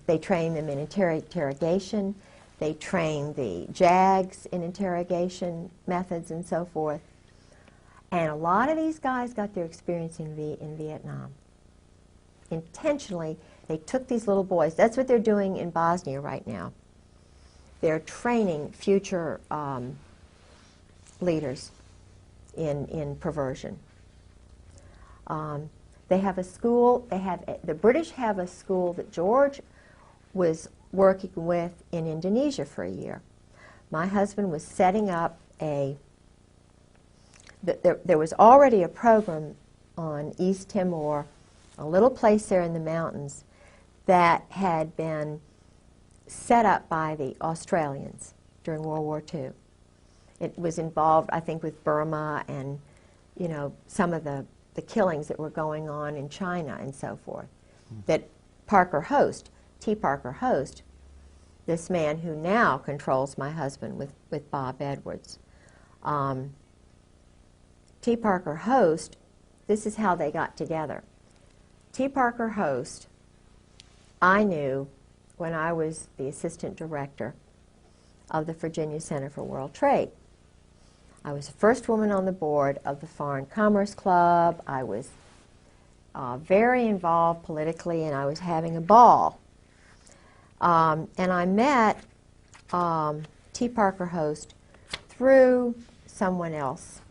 They train them in interrogation. They train the JAGs in interrogation methods and so forth. And a lot of these guys got their experience in Vietnam. Intentionally, they took these little boys. That's what they're doing in Bosnia right now. They're training future leaders in perversion. They have a school. The British have a school that George was working with in Indonesia for a year. My husband was setting up there was already a program on East Timor, a little place there in the mountains, that had been set up by the Australians during World War II. It was involved, I think, with Burma and, you know, some of the killings that were going on in China and so forth. that Parker Host, T. Parker Host, this man who now controls my husband with Bob Edwards. T. Parker Host, this is how they got together. T. Parker Host, I knew when I was the assistant director of the Virginia Center for World Trade. I was the first woman on the board of the Foreign Commerce Club. I was very involved politically, and I was having a ball. And I met T. Parker Host through someone else.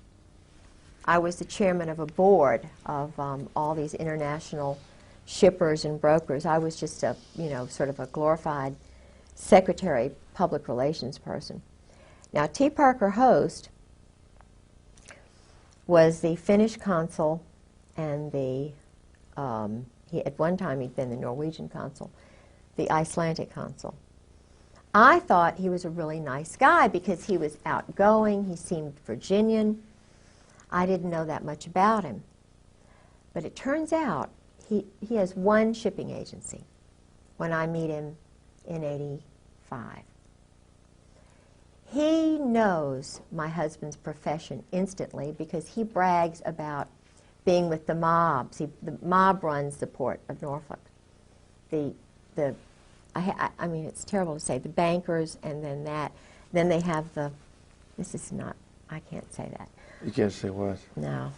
I was the chairman of a board of all these international shippers and brokers. I was just a, sort of a glorified secretary, public relations person. Now, T. Parker Host was the Finnish consul and the, at one time he'd been the Norwegian consul, the Icelandic consul. I thought he was a really nice guy because he was outgoing, he seemed Virginian. I didn't know that much about him. But it turns out he has one shipping agency when I meet him in '85. He knows my husband's profession instantly because he brags about being with the mobs. The mob runs the port of Norfolk. I mean, it's terrible to say, the bankers, and then they have the, this is not, I can't say that. You can't say what? No.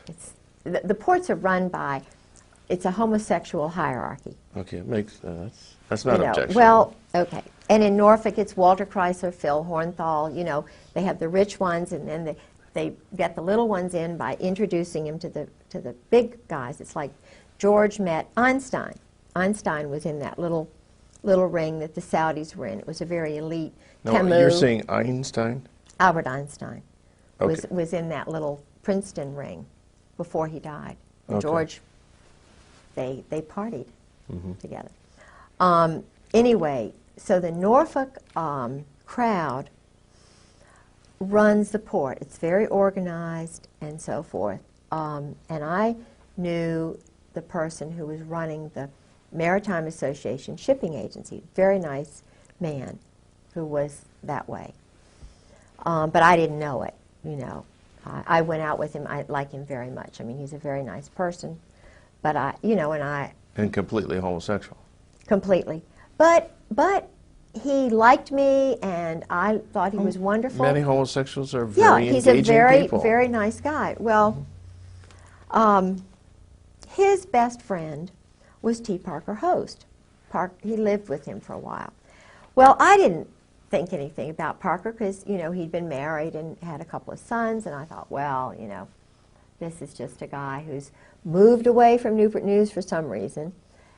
It's, the ports are run by, it's a homosexual hierarchy. Okay, it makes, that's not objectionable. Well, okay. And in Norfolk, it's Walter Chrysler, Phil Hornthal, they have the rich ones, and then they get the little ones in by introducing them to the big guys. It's like George met Einstein. Einstein was in that little ring that the Saudis were in. It was a very elite. No, Camus, you're saying Einstein? Albert Einstein Okay. was in that little Princeton ring before he died. Okay. George, they partied together. Anyway, so the Norfolk crowd runs the port. It's very organized and so forth. And I knew the person who was running the Maritime Association shipping agency, very nice man who was that way. But I didn't know it, I went out with him. I like him very much. I mean, he's a very nice person. But And completely homosexual. Completely. But he liked me, and I thought he was wonderful. Many homosexuals are very he's engaging a very, people. very nice guy. Well, his best friend was T. Parker Host. He lived with him for a while. Well, I didn't think anything about Parker because, he'd been married and had a couple of sons, and I thought, well, this is just a guy who's moved away from Newport News for some reason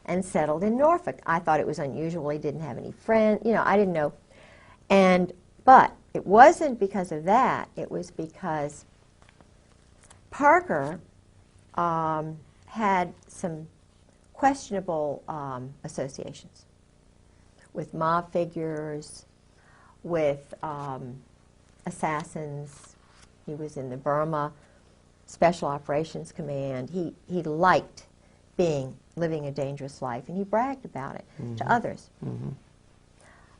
and settled in Norfolk. I thought it was unusual. He didn't have any friends. I didn't know. But it wasn't because of that. It was because Parker had some questionable associations with mob figures, with assassins. He was in the Burma Special Operations Command. He liked living a dangerous life, and he bragged about it to others.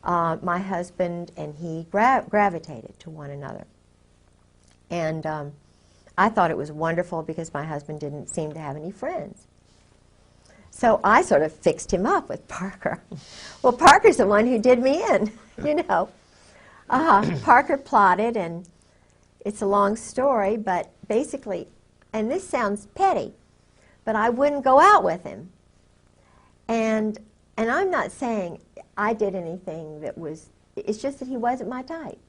My husband and he gravitated to one another. And I thought it was wonderful because my husband didn't seem to have any friends. So I sort of fixed him up with Parker. Well, Parker's the one who did me in, Parker plotted, and it's a long story, but basically, and this sounds petty, but I wouldn't go out with him. And I'm not saying I did anything that was, it's just that he wasn't my type.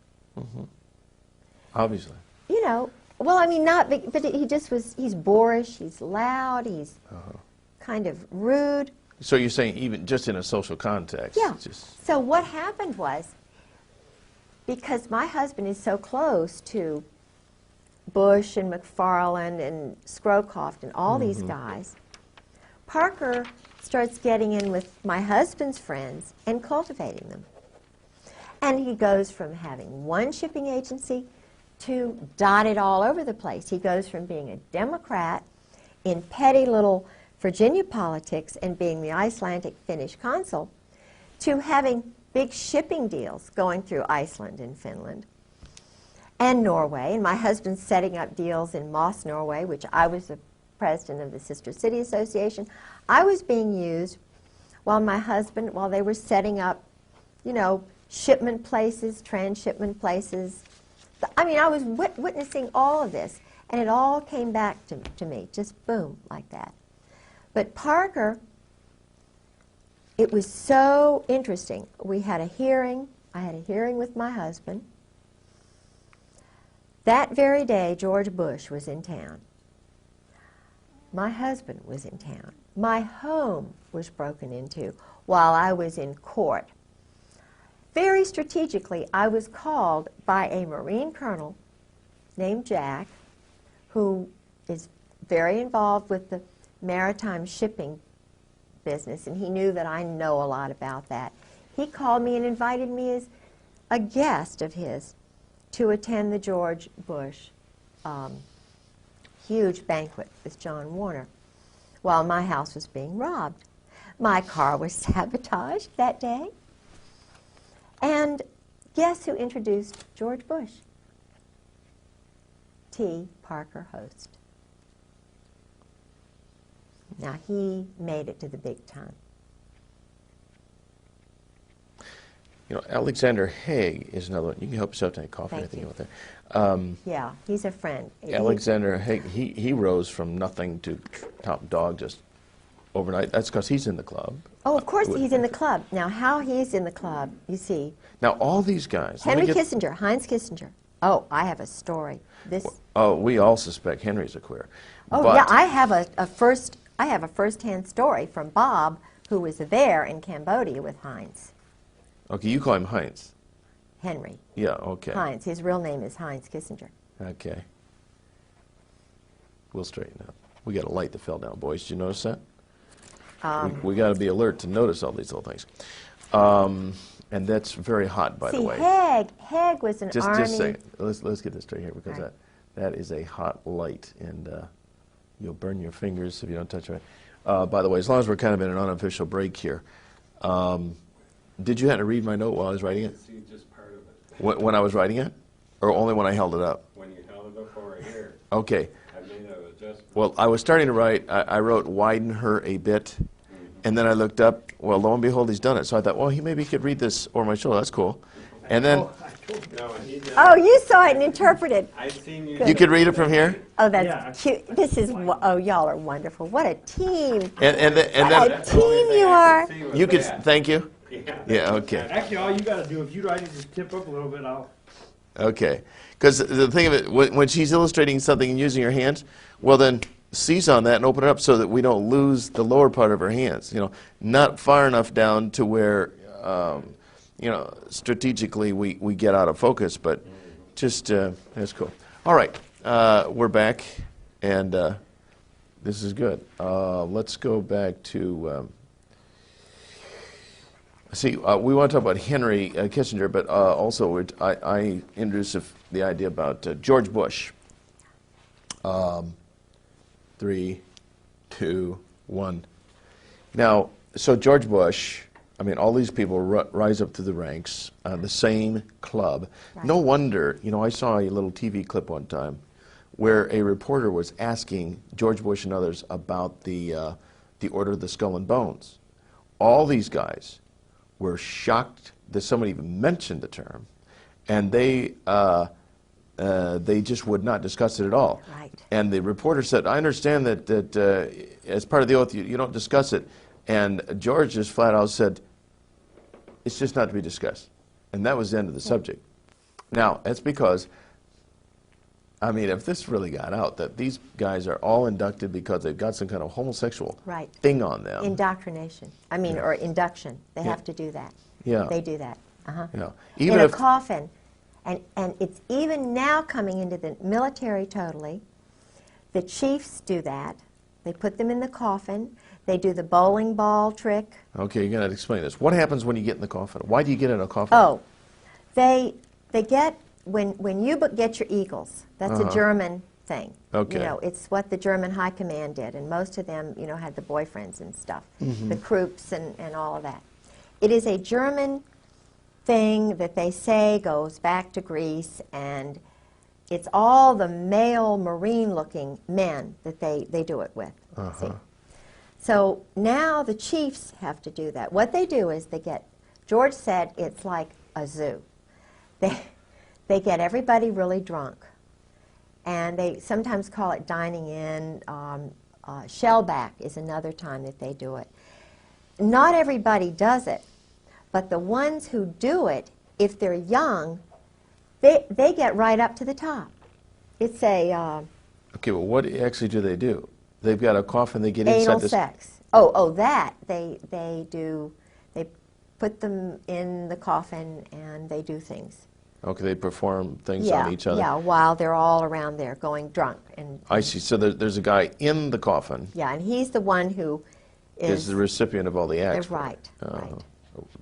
Obviously. Well, I mean, but he just was, he's boorish, he's loud, he's kind of rude. So you're saying even just in a social context? Yeah. Just So what happened was, because my husband is so close to Bush and McFarland and Scrowcroft and all these guys, Parker starts getting in with my husband's friends and cultivating them. And he goes from having one shipping agency to dotted all over the place. He goes from being a Democrat in petty little Virginia politics and being the Icelandic Finnish consul to having big shipping deals going through Iceland and Finland and Norway. And my husband's setting up deals in Moss, Norway, which I was the president of the Sister City Association. I was being used while they were setting up, you know, shipment places, transshipment places. I mean, I was witnessing all of this, and it all came back to me, just boom, like that. But Parker, it was so interesting. We had a hearing. I had a hearing with my husband. That very day, George Bush was in town. My husband was in town. My home was broken into while I was in court. Very strategically, I was called by a Marine colonel named Jack, who is very involved with the maritime shipping business, and he knew that I know a lot about that. He called me and invited me as a guest of his to attend the George Bush huge banquet with John Warner while my house was being robbed. My car was sabotaged that day. And guess who introduced George Bush? T. Parker Host. Now, he made it to the big time. You know, Alexander Haig is another one. You can help yourself to any coffee, Thank anything you. you want there. Yeah, he's a friend. Alexander Haig, he rose from nothing to top dog just overnight. That's because he's in the club. Oh, of course he's in the club. Now, how he's in the club, you see. Now, all these guys. Henry Kissinger, Heinz Kissinger. Oh, I have a story. Oh, we all suspect Henry's a queer. Oh, but yeah, I have a first-hand story from Bob, who was there in Cambodia with Heinz. Okay, you call him Heinz. Henry. Yeah, okay. Heinz. His real name is Heinz Kissinger. Okay. We'll straighten up. We got a light that fell down, boys. Did you notice that? We got to be alert to notice all these little things. And that's very hot, by the way. Haig was an army. Just a second. Let's get this straight here, because that is a hot light, and you'll burn your fingers if you don't touch it. By the way, as long as we're kind of in an unofficial break here, did you have to read my note while I was writing it? See just part of it. When I was writing it? Or only when I held it up? When you held it up over here, Okay. I made an adjustment. Well, I was starting to write. I wrote widen her a bit, and then I looked up. Well, lo and behold, he's done it. So I thought, well, maybe he could read this over my shoulder. That's cool. And then No, and he did. Oh, you saw it and interpreted. I've seen you. you could read it from here. Oh, that's cute. This is, oh, y'all are wonderful. What a team. And What then a team you are. you could thank you. Yeah. Yeah. Okay. Actually, all you got to do, if you write it, just tip up a little bit, Okay. Because the thing of it, when she's illustrating something and using her hands, well then seize on that and open it up so that we don't lose the lower part of her hands. You know, not far enough down to where, you know, strategically we get out of focus, but just that's cool. All right, we're back, and this is good. Let's go back to. See, we want to talk about Henry Kissinger, but also I introduced the idea about George Bush. 3, 2, 1. Now, so George Bush, I mean, all these people rise up through the ranks, the same club. Right. No wonder, you know, I saw a little TV clip one time where a reporter was asking George Bush and others about the Order of the Skull and Bones. All these guys were shocked that somebody even mentioned the term, and they just would not discuss it at all. Right. And the reporter said, I understand that as part of the oath you don't discuss it. And George just flat out said, it's just not to be discussed. And that was the end of the subject. Now, that's because, I mean, if this really got out, that these guys are all inducted because they've got some kind of homosexual thing on them. Indoctrination. I mean, or induction. They have to do that. Yeah. They do that. Yeah. Even in a if coffin. And it's even now coming into the military totally. The chiefs do that. They put them in the coffin. They do the bowling ball trick. Okay, you're going to explain this. What happens when you get in the coffin? Why do you get in a coffin? Oh, they get, when you get your eagles, that's a German thing. Okay. You know, it's what the German high command did, and most of them, you know, had the boyfriends and stuff, the Krupps and all of that. It is a German thing that they say goes back to Greece, and it's all the male marine-looking men that they do it with. See? So now the chiefs have to do that. What they do is George said it's like a zoo. They get everybody really drunk, and they sometimes call it dining in. Shellback is another time that they do it. Not everybody does it, but the ones who do it, if they're young, they get right up to the top. It's a Okay, well, what actually do they do? They've got a coffin, they get inside anal this... sex. Oh, that they do. They put them in the coffin and they do things. Okay, they perform things on each other. Yeah, while they're all around there going drunk. I see. So there's a guy in the coffin. Yeah, and he's the one who Is the recipient of all the acts. right, right.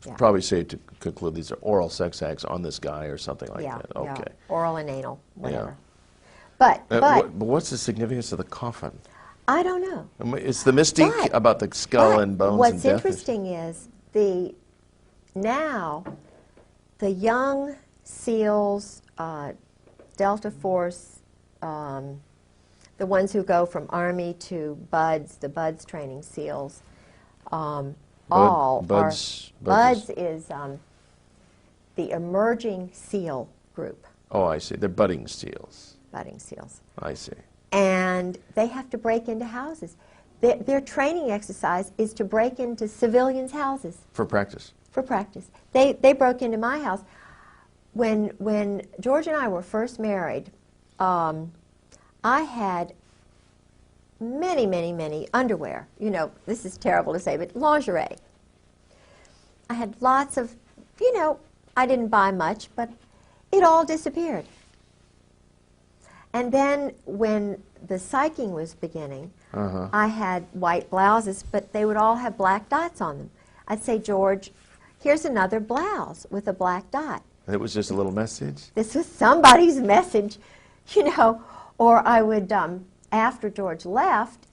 Yeah. Probably safe to conclude these are oral sex acts on this guy or something like that. Okay. Yeah, oral and anal, whatever. Yeah. But but what's the significance of the coffin? I don't know. I mean, it's the mystique But- about the skull But and bones what's and death. interesting is now the young SEALs, Delta Force, the ones who go from Army to BUDS, the BUDS training SEALs, Buds BUDS is the emerging SEAL group, Oh, I see. They're budding SEALs. budding SEALs. I see. And they have to break into houses. Their training exercise is to break into civilians' houses For practice. for practice. They broke into my house. When George and I were first married, I had many underwear. You know, this is terrible to say, but lingerie. I had lots of, I didn't buy much, but it all disappeared. And then when the psyching was beginning, I had white blouses, but they would all have black dots on them. I'd say, George, here's another blouse with a black dot. And it was just a little message? This was somebody's message, Or I would, after George left,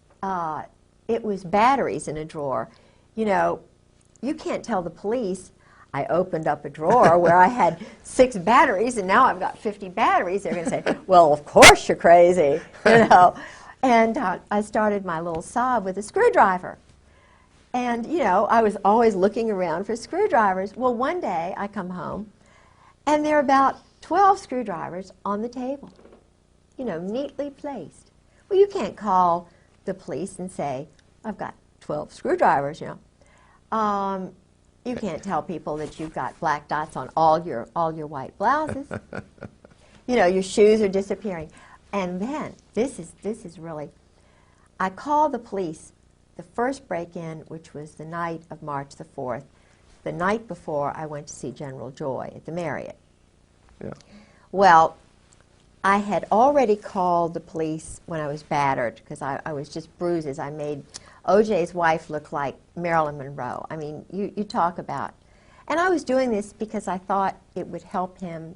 it was batteries in a drawer. You can't tell the police I opened up a drawer where I had 6 batteries and now I've got 50 batteries. They're going to say, well, of course you're crazy, And I started my little sob with a screwdriver. And, I was always looking around for screwdrivers. Well, one day I come home and there are about 12 screwdrivers on the table, neatly placed. Well, you can't call the police and say, I've got 12 screwdrivers, You can't tell people that you've got black dots on all your white blouses. Your shoes are disappearing. And then, this is really, I called the police the first break-in, which was the night of March the 4th, the night before I went to see General Joy at the Marriott. Yeah. Well, I had already called the police when I was battered because I was just bruises. I made O.J.'s wife look like Marilyn Monroe. I mean, you talk about. And I was doing this because I thought it would help him,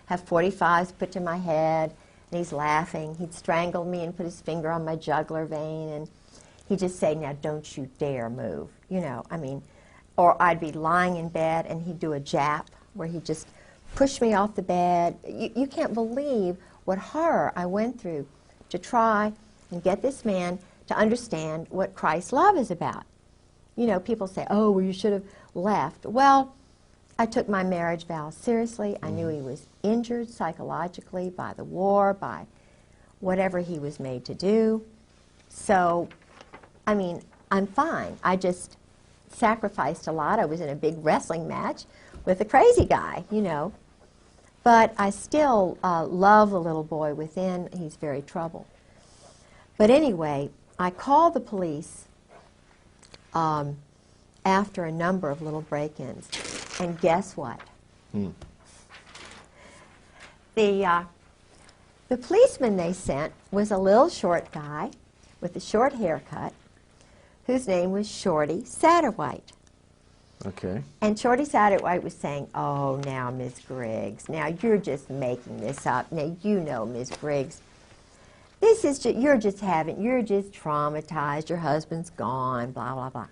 have 45s put to my head, and he's laughing. He'd strangle me and put his finger on my jugular vein, and he'd just say, now don't you dare move, Or I'd be lying in bed, and he'd do a jap where he'd just push me off the bed. You can't believe what horror I went through to try and get this man to understand what Christ's love is about. People say, oh, well, you should have left. Well, I took my marriage vows seriously. I knew he was injured psychologically by the war, by whatever he was made to do. So, I'm fine. I just sacrificed a lot. I was in a big wrestling match with a crazy guy, But I still love the little boy within. He's very troubled. But anyway, I called the police after a number of little break-ins. And guess what? The policeman they sent was a little short guy with a short haircut whose name was Shorty Satterwhite. Okay. And Shorty Satterwhite was saying, oh, now, Miss Griggs, now you're just making this up. Now, Miss Griggs. this is you're just traumatized, your husband's gone, blah, blah, blah.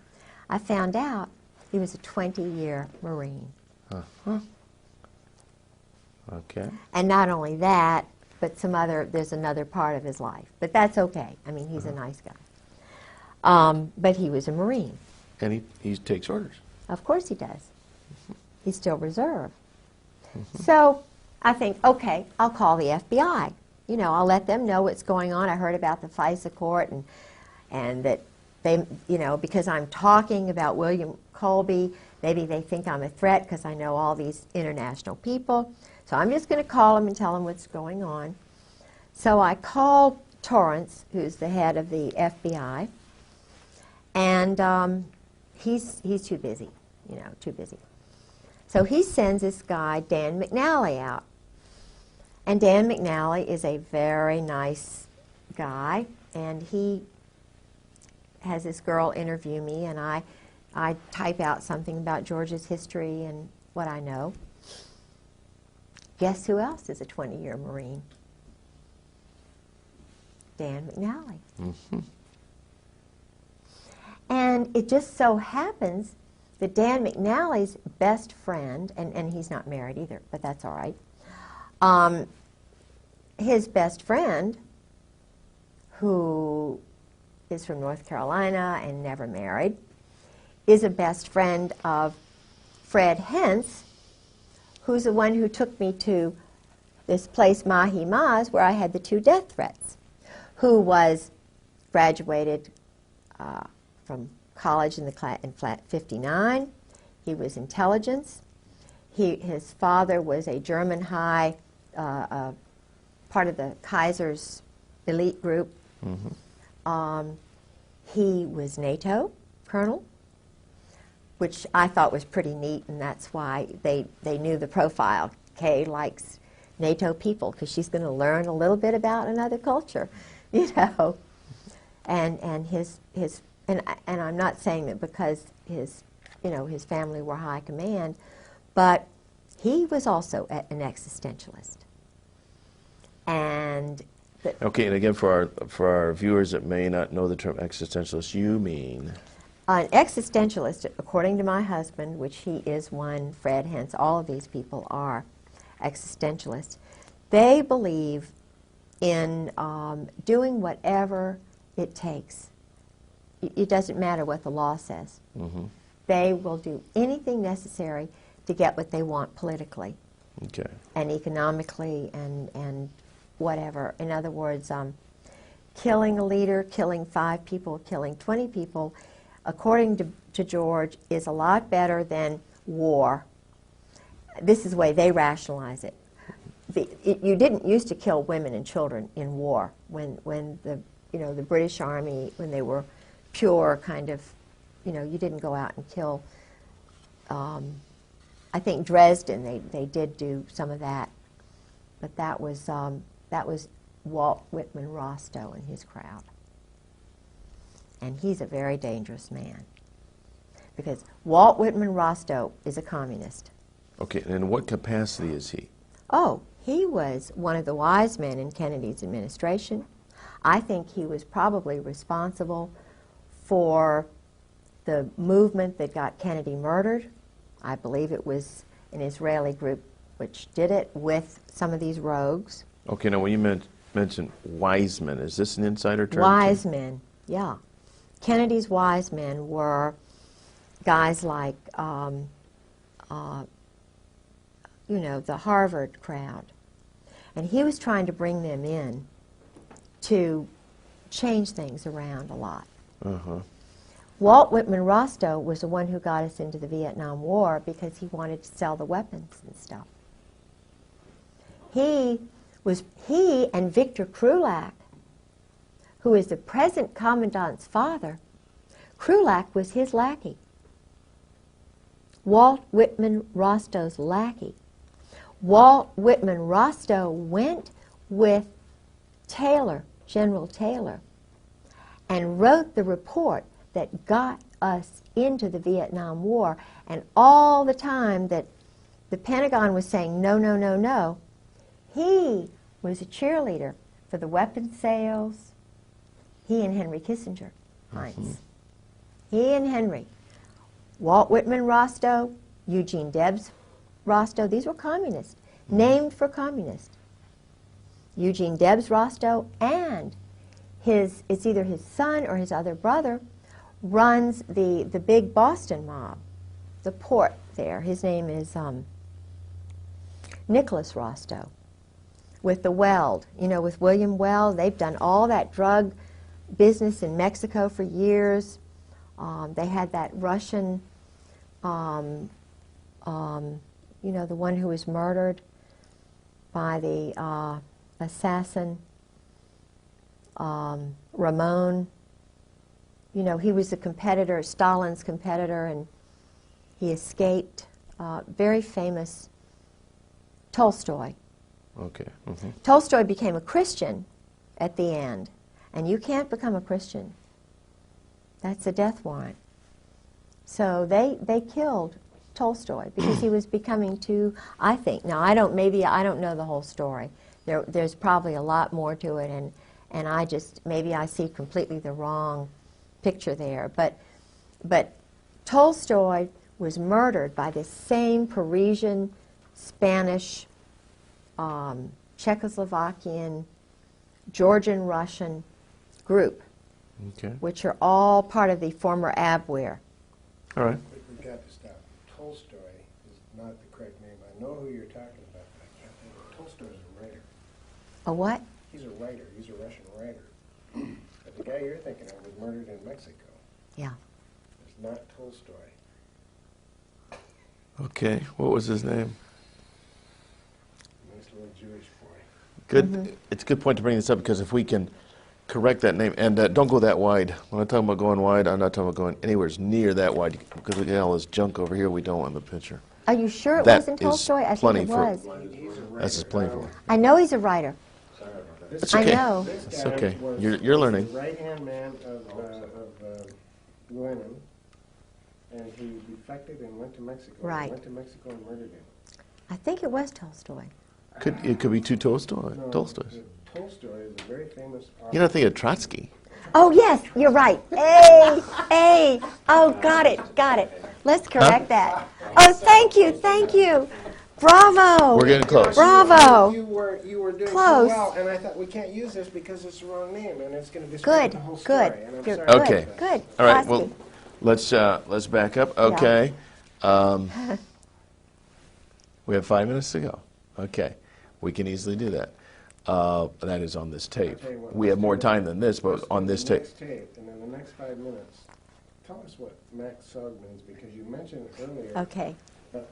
I found out he was a 20-year Marine. Uh-huh. Okay. And not only that, but there's another part of his life. But that's okay. I mean, he's a nice guy. But he was a Marine. And he takes orders. Of course he does. He's still reserve. So I think, okay, I'll call the FBI. You know, I'll let them know what's going on. I heard about the FISA court and that they, you know, because I'm talking about William Colby, maybe they think I'm a threat because I know all these international people. So I'm just going to call them and tell them what's going on. So I called Torrance, who's the head of the FBI, and he's too busy, you know, too busy. So he sends this guy, Dan McNally, out. And Dan McNally is a very nice guy, and he has this girl interview me, and I type out something about Georgia's history and what I know. Guess who else is a 20-year Marine? Dan McNally. Mm-hmm. And it just so happens that Dan McNally's best friend, and he's not married either, but that's all right, his best friend, who is from North Carolina and never married, is a best friend of Fred Hentz, who's the one who took me to this place, Mahi Maz, where I had the 2 death threats, who was graduated from college in flat 59. He was intelligence. His father was a German high, part of the Kaiser's elite group. Mm-hmm. He was NATO colonel, which I thought was pretty neat, and that's why they knew the profile. Kay likes NATO people because she's going to learn a little bit about another culture, you know. And I'm not saying that because his family were high command, but he was also an existentialist. And Okay, and again, for our viewers that may not know the term existentialist, you mean? An existentialist, according to my husband, which he is one, Fred Hentz, all of these people are existentialists. They believe in doing whatever it takes. It doesn't matter what the law says. Mm-hmm. They will do anything necessary to get what they want politically Okay. and economically and whatever. In other words, killing a leader, killing 5 people, killing 20 people, according to George, is a lot better than war. This is the way they rationalize it. You didn't used to kill women and children in war when the British Army, when they were pure kind of, you didn't go out and kill. I think Dresden, they did do some of that, but that was Walt Whitman Rostow and his crowd. And he's a very dangerous man because Walt Whitman Rostow is a communist. Okay, and in what capacity is he? Oh, he was one of the wise men in Kennedy's administration. I think he was probably responsible for the movement that got Kennedy murdered. I believe it was an Israeli group which did it with some of these rogues. Okay, now when you mentioned wise men, is this an insider term? Wise men, yeah. Kennedy's wise men were guys like, the Harvard crowd. And he was trying to bring them in to change things around a lot. Uh-huh. Walt Whitman Rostow was the one who got us into the Vietnam War because he wanted to sell the weapons and stuff. He and Victor Krulak, who is the present commandant's father, Krulak was his lackey. Walt Whitman Rostow's lackey. Walt Whitman Rostow went with Taylor, General Taylor, and wrote the report that got us into the Vietnam War. And all the time that the Pentagon was saying, no, no, no, no, he was a cheerleader for the weapons sales. He and Henry Kissinger, Heinz. He and Henry. Walt Whitman Rostow, Eugene Debs Rostow, these were communists, named for communists. Eugene Debs Rostow and it's either his son or his other brother, runs the big Boston mob, the port there. His name is Nicholas Rostow, with the Weld. You know, with William Weld, they've done all that drug business in Mexico for years. They had that Russian, you know, the one who was murdered by the assassin, Ramon. You know, he was a competitor, Stalin's competitor, and he escaped. Very famous Tolstoy. Okay. Tolstoy became a Christian at the end, and you can't become a Christian. That's a death warrant. So they killed Tolstoy because he was becoming too, I think, now I don't know the whole story. There's probably a lot more to it, and I just, maybe I see completely the wrong picture there. But Tolstoy was murdered by this same Parisian, Spanish, Czechoslovakian, Georgian, Russian group, Okay. which are all part of the former Abwehr. All right. We've got to stop. Tolstoy is not the correct name. I know who you're talking about, but I can't think of it. Tolstoy is a writer. A what? He's a writer. He's a Russian writer. But the guy you're thinking of was murdered in Mexico. Yeah. It's not Tolstoy. Okay. What was his name? Nice little Jewish boy. Good. It's a good point to bring this up because if we can correct that name, and don't go that wide. When I'm talking about going wide, I'm not talking about going anywhere near that wide because we got all this junk over here we don't want in the picture. Are you sure it That wasn't is Tolstoy? I plenty think it for- was. He's a writer. That's his plenty for. I know he's a writer. Sorry about that. That's I okay. know. This That's guy okay. was- You're learning. was the right-hand man of Lenin, and he defected and went to Mexico. Right. He went to Mexico and murdered him. I think it was Tolstoy. It could be two Tolstoys. No, Tolstoys. Tolstoy is a very famous author. You're not thinking of Trotsky. Oh, yes, you're right. Hey. Oh, got it. Let's correct that. Oh, thank you. Bravo. We're getting close. Bravo. You were doing Close. so well, and I thought we can't use this because it's the wrong name, and it's going to Good, discredit the whole story. good. And I'm Good, sorry Okay. about that. Good. All right. Trotsky. Well, let's back up. Okay. We have 5 minutes to go. Okay. We can easily do that. That is on this tape. I'll tell you what, We have more time than this, but Let's on do this the tape. next tape, and in the next 5 minutes, tell us what Max Sog means, because you mentioned it earlier, Okay. but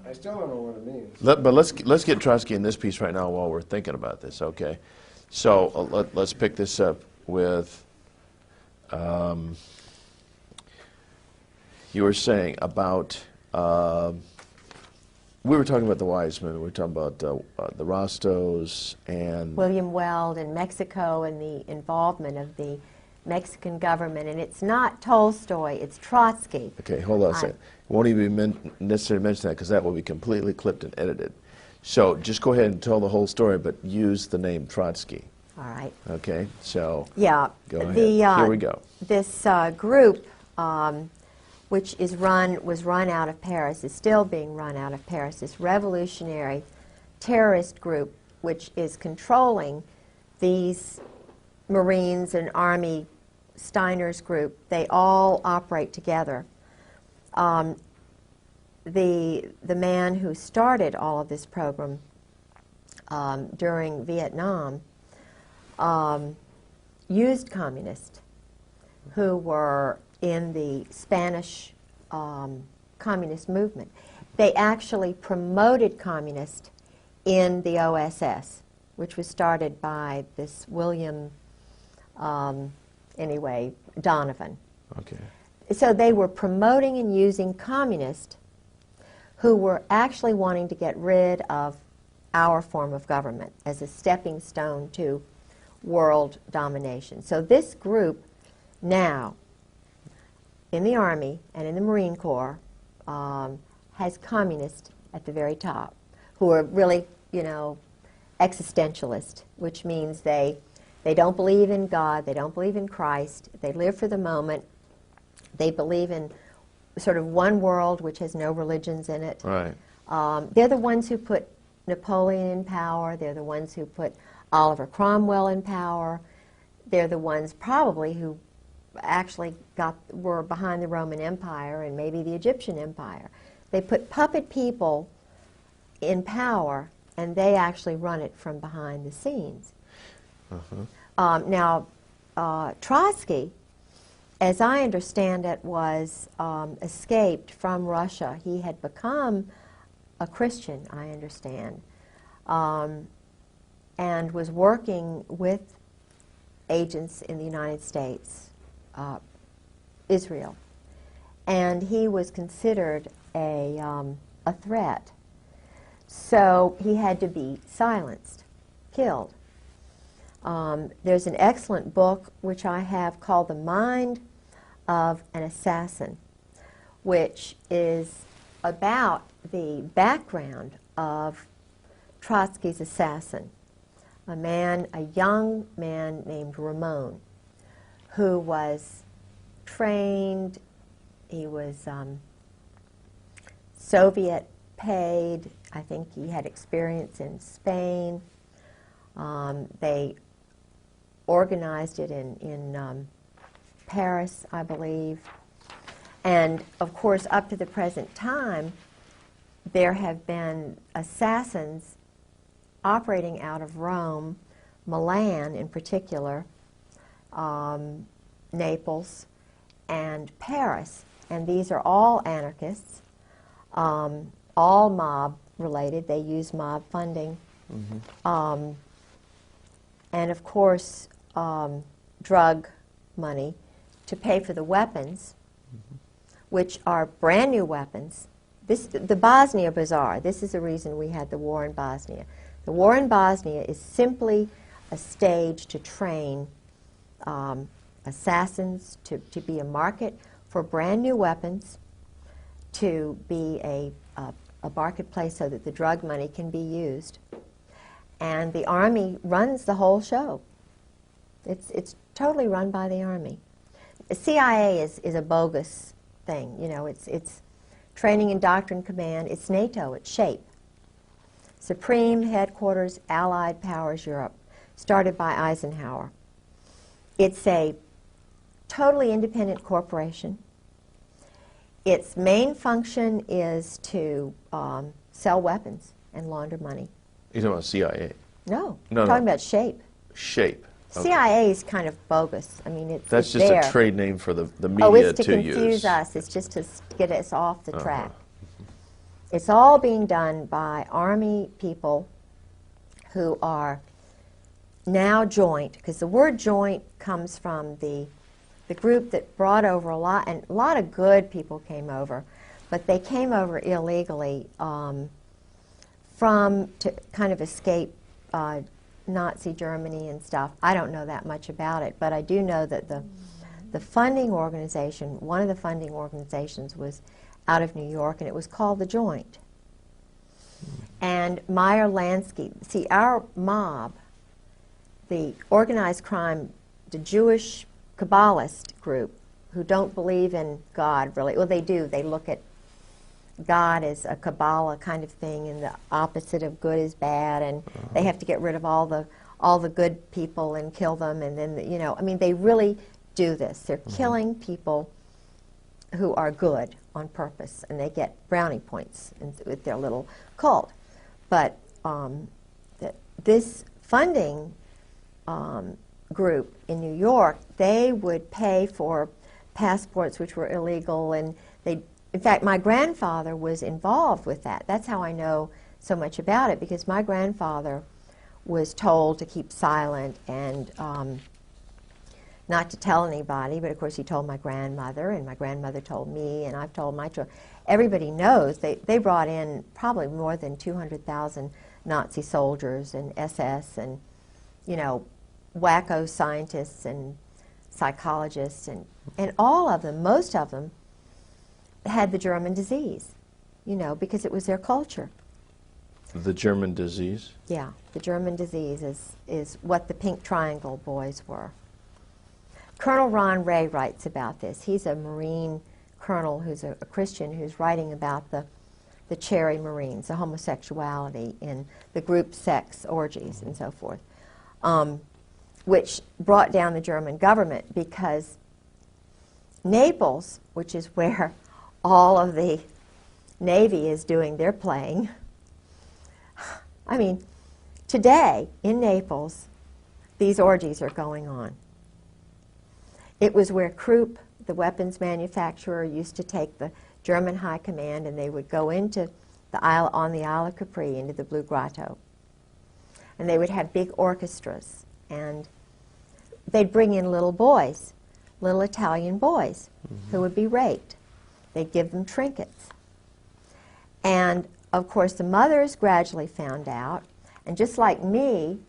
I still don't know what it means. But let's get Trotsky in this piece right now while we're thinking about this. Okay. So let's pick this up with. You were saying about. We were talking about the wise men. We were talking about the Rostos and. William Weld in Mexico and the involvement of the Mexican government. And it's not Tolstoy, it's Trotsky. Okay, hold on a second. It won't even be necessary to mention that because that will be completely clipped and edited. So just go ahead and tell the whole story, but use the name Trotsky. All right. Okay, so Yeah. go ahead. The, Here we go. This group, which was run out of Paris, is still being run out of Paris, this revolutionary terrorist group, which is controlling these Marines and Army Steiner's group. They all operate together. The man who started all of this program during Vietnam used communists who were in the Spanish communist movement. They actually promoted communists in the OSS, which was started by this William, Donovan. Okay. So they were promoting and using communists who were actually wanting to get rid of our form of government as a stepping stone to world domination. So this group now, in the Army and in the Marine Corps, has communists at the very top who are really, existentialist, which means they don't believe in God, they don't believe in Christ, they live for the moment, they believe in sort of one world which has no religions in it. Right. They're the ones who put Napoleon in power, they're the ones who put Oliver Cromwell in power, they're the ones probably who actually were behind the Roman Empire and maybe the Egyptian Empire. They put puppet people in power, and they actually run it from behind the scenes. Now, Trotsky, as I understand it, was escaped from Russia. He had become a Christian, I understand, and was working with agents in the United States, Israel. And he was considered a threat. So he had to be silenced, killed. There's an excellent book which I have called The Mind of an Assassin, which is about the background of Trotsky's assassin, a young man named Ramon, who was trained, he was Soviet paid, I think he had experience in Spain. They organized it in Paris, I believe. And of course, up to the present time, there have been assassins operating out of Rome, Milan in particular, Naples, and Paris. And these are all anarchists, all mob related. They use mob funding. And of course, drug money to pay for the weapons, which are brand new weapons. The Bosnia Bazaar, this is the reason we had the war in Bosnia. The war in Bosnia is simply a stage to train assassins, to be a market for brand new weapons, to be a marketplace so that the drug money can be used. And the Army runs the whole show. It's totally run by the Army. The CIA is a bogus thing. You know, it's Training and Doctrine Command. It's NATO. It's SHAPE. Supreme Headquarters Allied Powers Europe, started by Eisenhower. It's a totally independent corporation. Its main function is to sell weapons and launder money. You're talking about CIA? No, No, I'm talking no. about SHAPE. SHAPE. Okay. CIA is kind of bogus. I mean, That's it's just there. a trade name for the media Oh, it's to to confuse use. us. It's just to get us off the track. It's all being done by Army people who are now joint, because the word joint comes from the group that brought over a lot, and a lot of good people came over, but they came over illegally to kind of escape Nazi Germany and stuff. I don't know that much about it, but I do know that the funding organization, one of the funding organizations was out of New York, and it was called the Joint. And Meyer Lansky, see, our mob, the organized crime, the Jewish Kabbalist group, who don't believe in God really, well, they do. They look at God as a Kabbalah kind of thing, and the opposite of good is bad, and they have to get rid of all the good people and kill them, and then, you know, I mean, they really do this. They're killing people who are good on purpose, and they get brownie points with their little cult. But this funding group in New York, they would pay for passports which were illegal, and in fact, my grandfather was involved with that. That's how I know so much about it, because my grandfather was told to keep silent and not to tell anybody, but of course he told my grandmother, and my grandmother told me, and I've told my children. Everybody knows they brought in probably more than 200,000 Nazi soldiers and SS and, you know, wacko scientists and psychologists, and all of them, most of them, had the German disease, you know, because it was their culture. The German disease. Yeah, the German disease is what the Pink Triangle boys were. Colonel Ron Ray writes about this. He's a Marine colonel who's a Christian who's writing about the Cherry Marines, the homosexuality in the group sex orgies and so forth, which brought down the German government because Naples, which is where all of the Navy is doing their playing. I mean, today in Naples, these orgies are going on. It was where Krupp, the weapons manufacturer, used to take the German high command, and they would go into the Isle of Capri, into the Blue Grotto. And they would have big orchestras, and they'd bring in little boys, little Italian boys, who would be raped. They'd give them trinkets. And, of course, the mothers gradually found out, and just like me,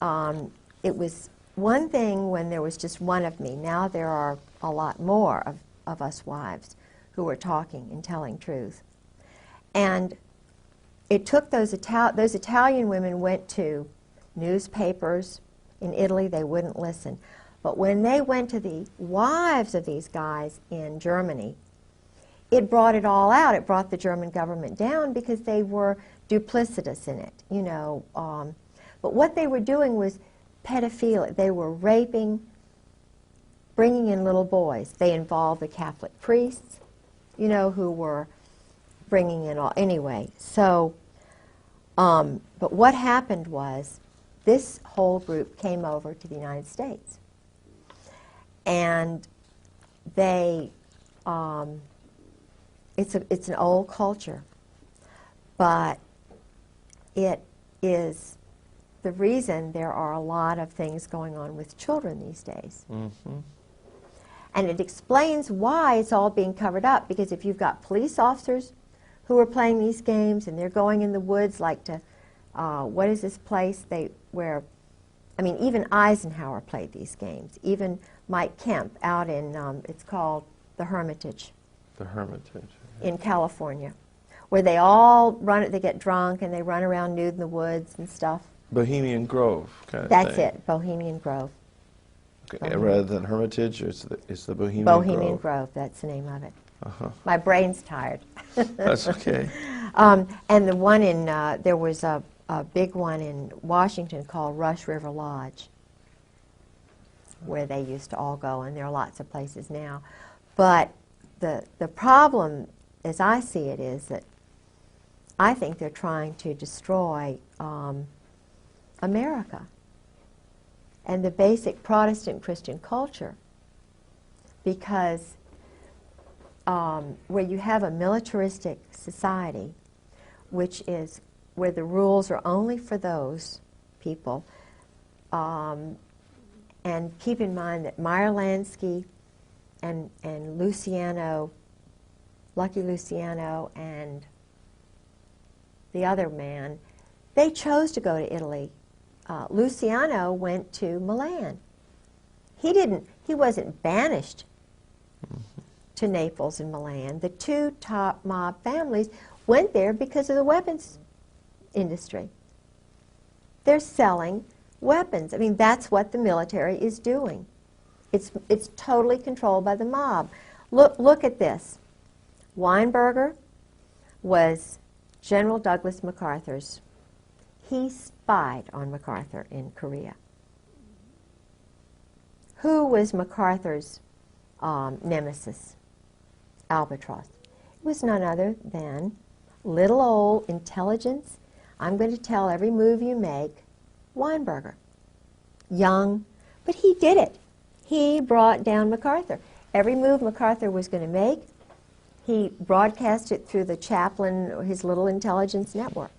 it was one thing when there was just one of me. Now there are a lot more of us wives who were talking and telling truth. And it took those Italian women went to newspapers in Italy, they wouldn't listen. But when they went to the wives of these guys in Germany, it brought it all out. It brought the German government down because they were duplicitous in it, you know. But what they were doing was pedophilia. They were raping, bringing in little boys. They involved the Catholic priests, you know, who were bringing in all. Anyway, so, but what happened was this whole group came over to the United States. And they, it's an old culture, but it is the reason there are a lot of things going on with children these days. And it explains why it's all being covered up, because if you've got police officers who are playing these games and they're going in the woods like to, what is this place where, I mean, even Eisenhower played these games. Even Mike Kemp out in, it's called the Hermitage. The Hermitage. In California, where they all they get drunk and they run around nude in the woods and stuff. Bohemian Grove kind of That's thing. it, Bohemian Grove. Okay. Rather than Hermitage, it's the Bohemian Bohemian Grove. Grove, that's the name of it. Uh-huh. My brain's tired. That's okay. And the one in, there was a big one in Washington called Rush River Lodge, where they used to all go, and there are lots of places now. But the problem, as I see it, is that I think they're trying to destroy America and the basic Protestant Christian culture, because where you have a militaristic society, which is where the rules are only for those people, and keep in mind that Meyer Lansky and Luciano, Lucky Luciano, and the other man, they chose to go to Italy. Luciano went to Milan. He wasn't banished to Naples and Milan. The two top mob families went there because of the weapons industry. They're selling weapons. I mean, that's what the military is doing. It's totally controlled by the mob. Look at this. Weinberger was General Douglas MacArthur's. He spied on MacArthur in Korea. Who was MacArthur's nemesis? Albatross. It was none other than little old intelligence. I'm going to tell every move you make. Weinberger. Young, but he did it. He brought down MacArthur. Every move MacArthur was going to make, he broadcast it through the chaplain, his little intelligence network.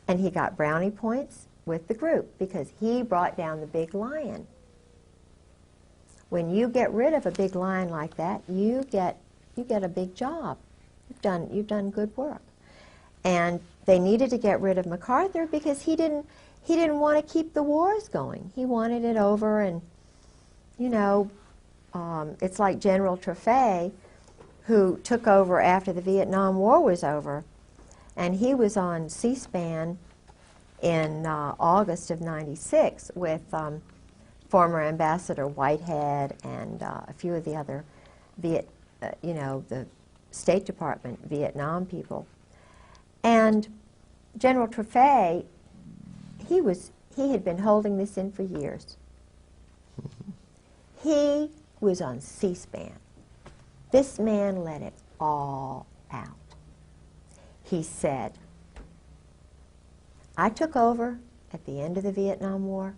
And he got brownie points with the group because he brought down the big lion. When you get rid of a big lion like that, you get a big job. You've done good work. And they needed to get rid of MacArthur because he didn't want to keep the wars going. He wanted it over, and you know, it's like General Trefay, who took over after the Vietnam War was over. And he was on C-SPAN in August of '96 with former Ambassador Whitehead and a few of the other the State Department Vietnam people. And General Trefay, he had been holding this in for years. He was on C-SPAN. This man let it all out. He said, I took over at the end of the Vietnam War.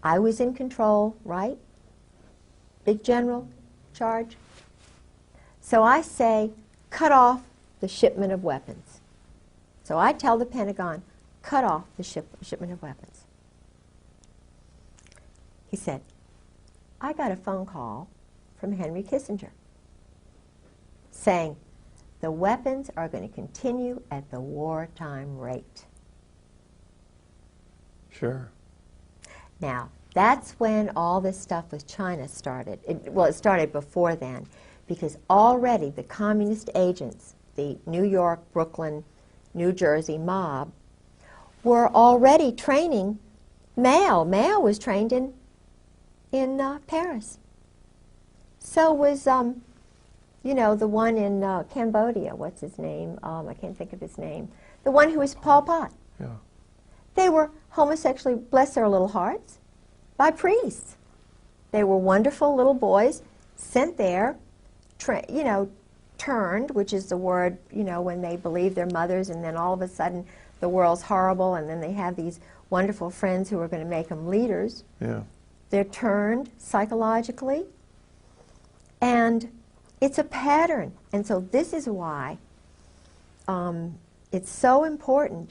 I was in control, right? Big general charge. So I say, cut off the shipment of weapons. So I tell the Pentagon, cut off the shipment of weapons. He said, I got a phone call from Henry Kissinger saying the weapons are going to continue at the wartime rate. Sure. Now, that's when all this stuff with China started. It started before then, because already the communist agents, the New York, Brooklyn, New Jersey mob, were already training Mao. Mao was trained in Paris. So was, the one in Cambodia. What's his name? I can't think of his name. The one who was Pol Pot. Yeah. They were homosexually, bless their little hearts, by priests. They were wonderful little boys sent there, turned, which is the word, when they believe their mothers, and then all of a sudden the world's horrible, and then they have these wonderful friends who are going to make them leaders. Yeah. They're turned psychologically, and it's a pattern. And so this is why it's so important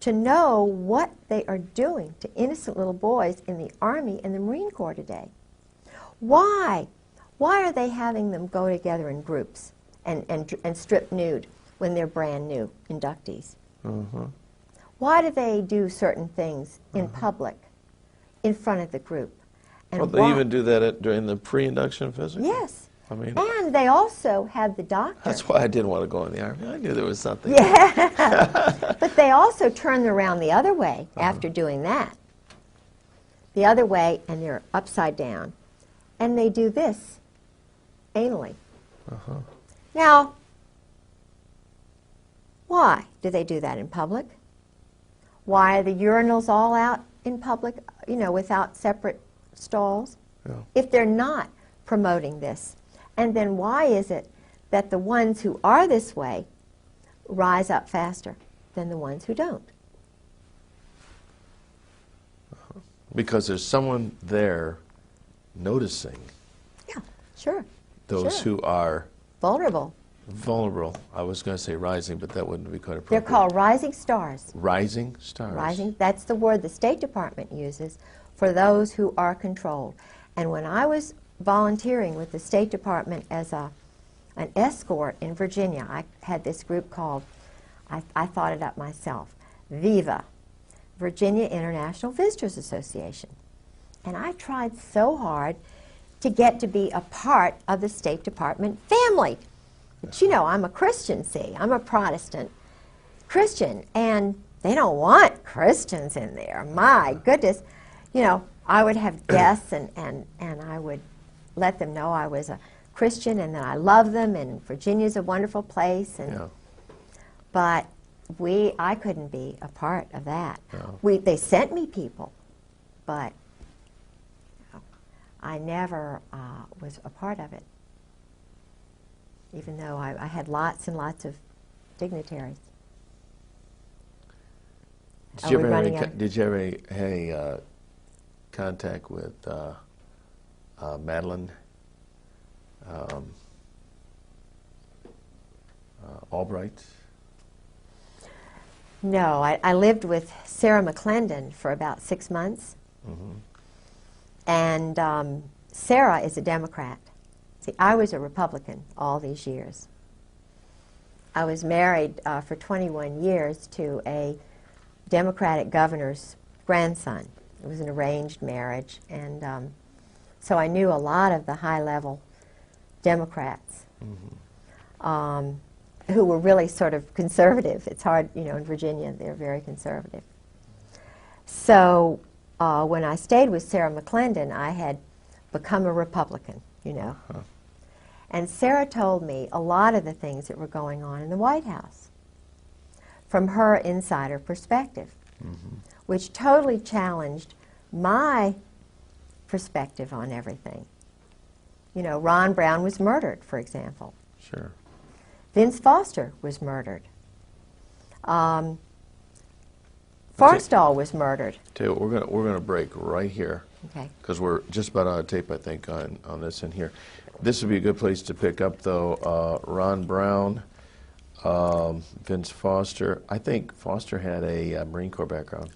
to know what they are doing to innocent little boys in the Army and the Marine Corps today. Why? Why are they having them go together in groups and strip nude when they're brand new inductees? Uh-huh. Why do they do certain things in public, in front of the group? And Well, they even do that during the pre-induction physical? Yes. I mean, And they also had the doctor. that's why I didn't want to go in the Army. I knew there was something. Yeah. But they also turn around the other way after doing that. The other way, and they're upside down. And they do this anally. Uh-huh. Now, why do they do that in public? Why are the urinals all out in public, without separate stalls? Yeah. If they're not promoting this. And then why is it that the ones who are this way rise up faster than the ones who don't? Because there's someone there noticing Yeah, sure. those Sure. who are Vulnerable. vulnerable. I was going to say rising, but that wouldn't be quite They're appropriate. called rising stars. Rising stars. Rising, that's the word the State Department uses for those who are controlled. And when I was volunteering with the State Department as an escort in Virginia, I had this group called, I thought it up myself, VIVA, Virginia International Visitors Association. And I tried so hard to get to be a part of the State Department family. But I'm a Christian, see, I'm a Protestant Christian, and they don't want Christians in there. My goodness. I would have guests, and I would let them know I was a Christian and that I love them, and Virginia's a wonderful place. Yeah. But I couldn't be a part of that. No. They sent me people, but I never was a part of it, even though I had lots and lots of dignitaries. Did you Are we ever running have out? did you ever have any contact with Madeleine Albright? No, I lived with Sarah McClendon for about 6 months. Mm-hmm. And Sarah is a Democrat. See, I was a Republican all these years. I was married for 21 years to a Democratic governor's grandson. It was an arranged marriage, and so I knew a lot of the high-level Democrats who were really sort of conservative. It's hard, you know, in Virginia, they're very conservative. So when I stayed with Sarah McClendon, I had become a Republican, you know. Huh. And Sarah told me a lot of the things that were going on in the White House from her insider perspective, which totally challenged my perspective on everything. You know, Ron Brown was murdered, for example. Sure. Vince Foster was murdered. Forstall was murdered. Tell you what, we're gonna break right here Okay. because we're just about out of tape, I think, on this in here. This would be a good place to pick up, though. Ron Brown, Vince Foster. I think Foster had a Marine Corps background.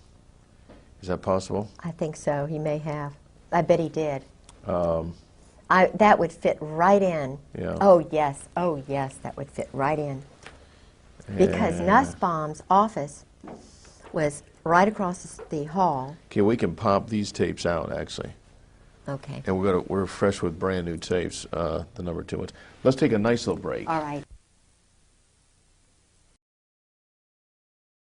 Is that possible? I think so. He may have. I bet he did. That would fit right in. Yeah. Oh, yes. Oh, yes, that would fit right in. Because Yeah. Nussbaum's office was right across the hall. Okay, we can pop these tapes out, actually. Okay. And we're fresh with brand new tapes, the number 2 ones. Let's take a nice little break. All right.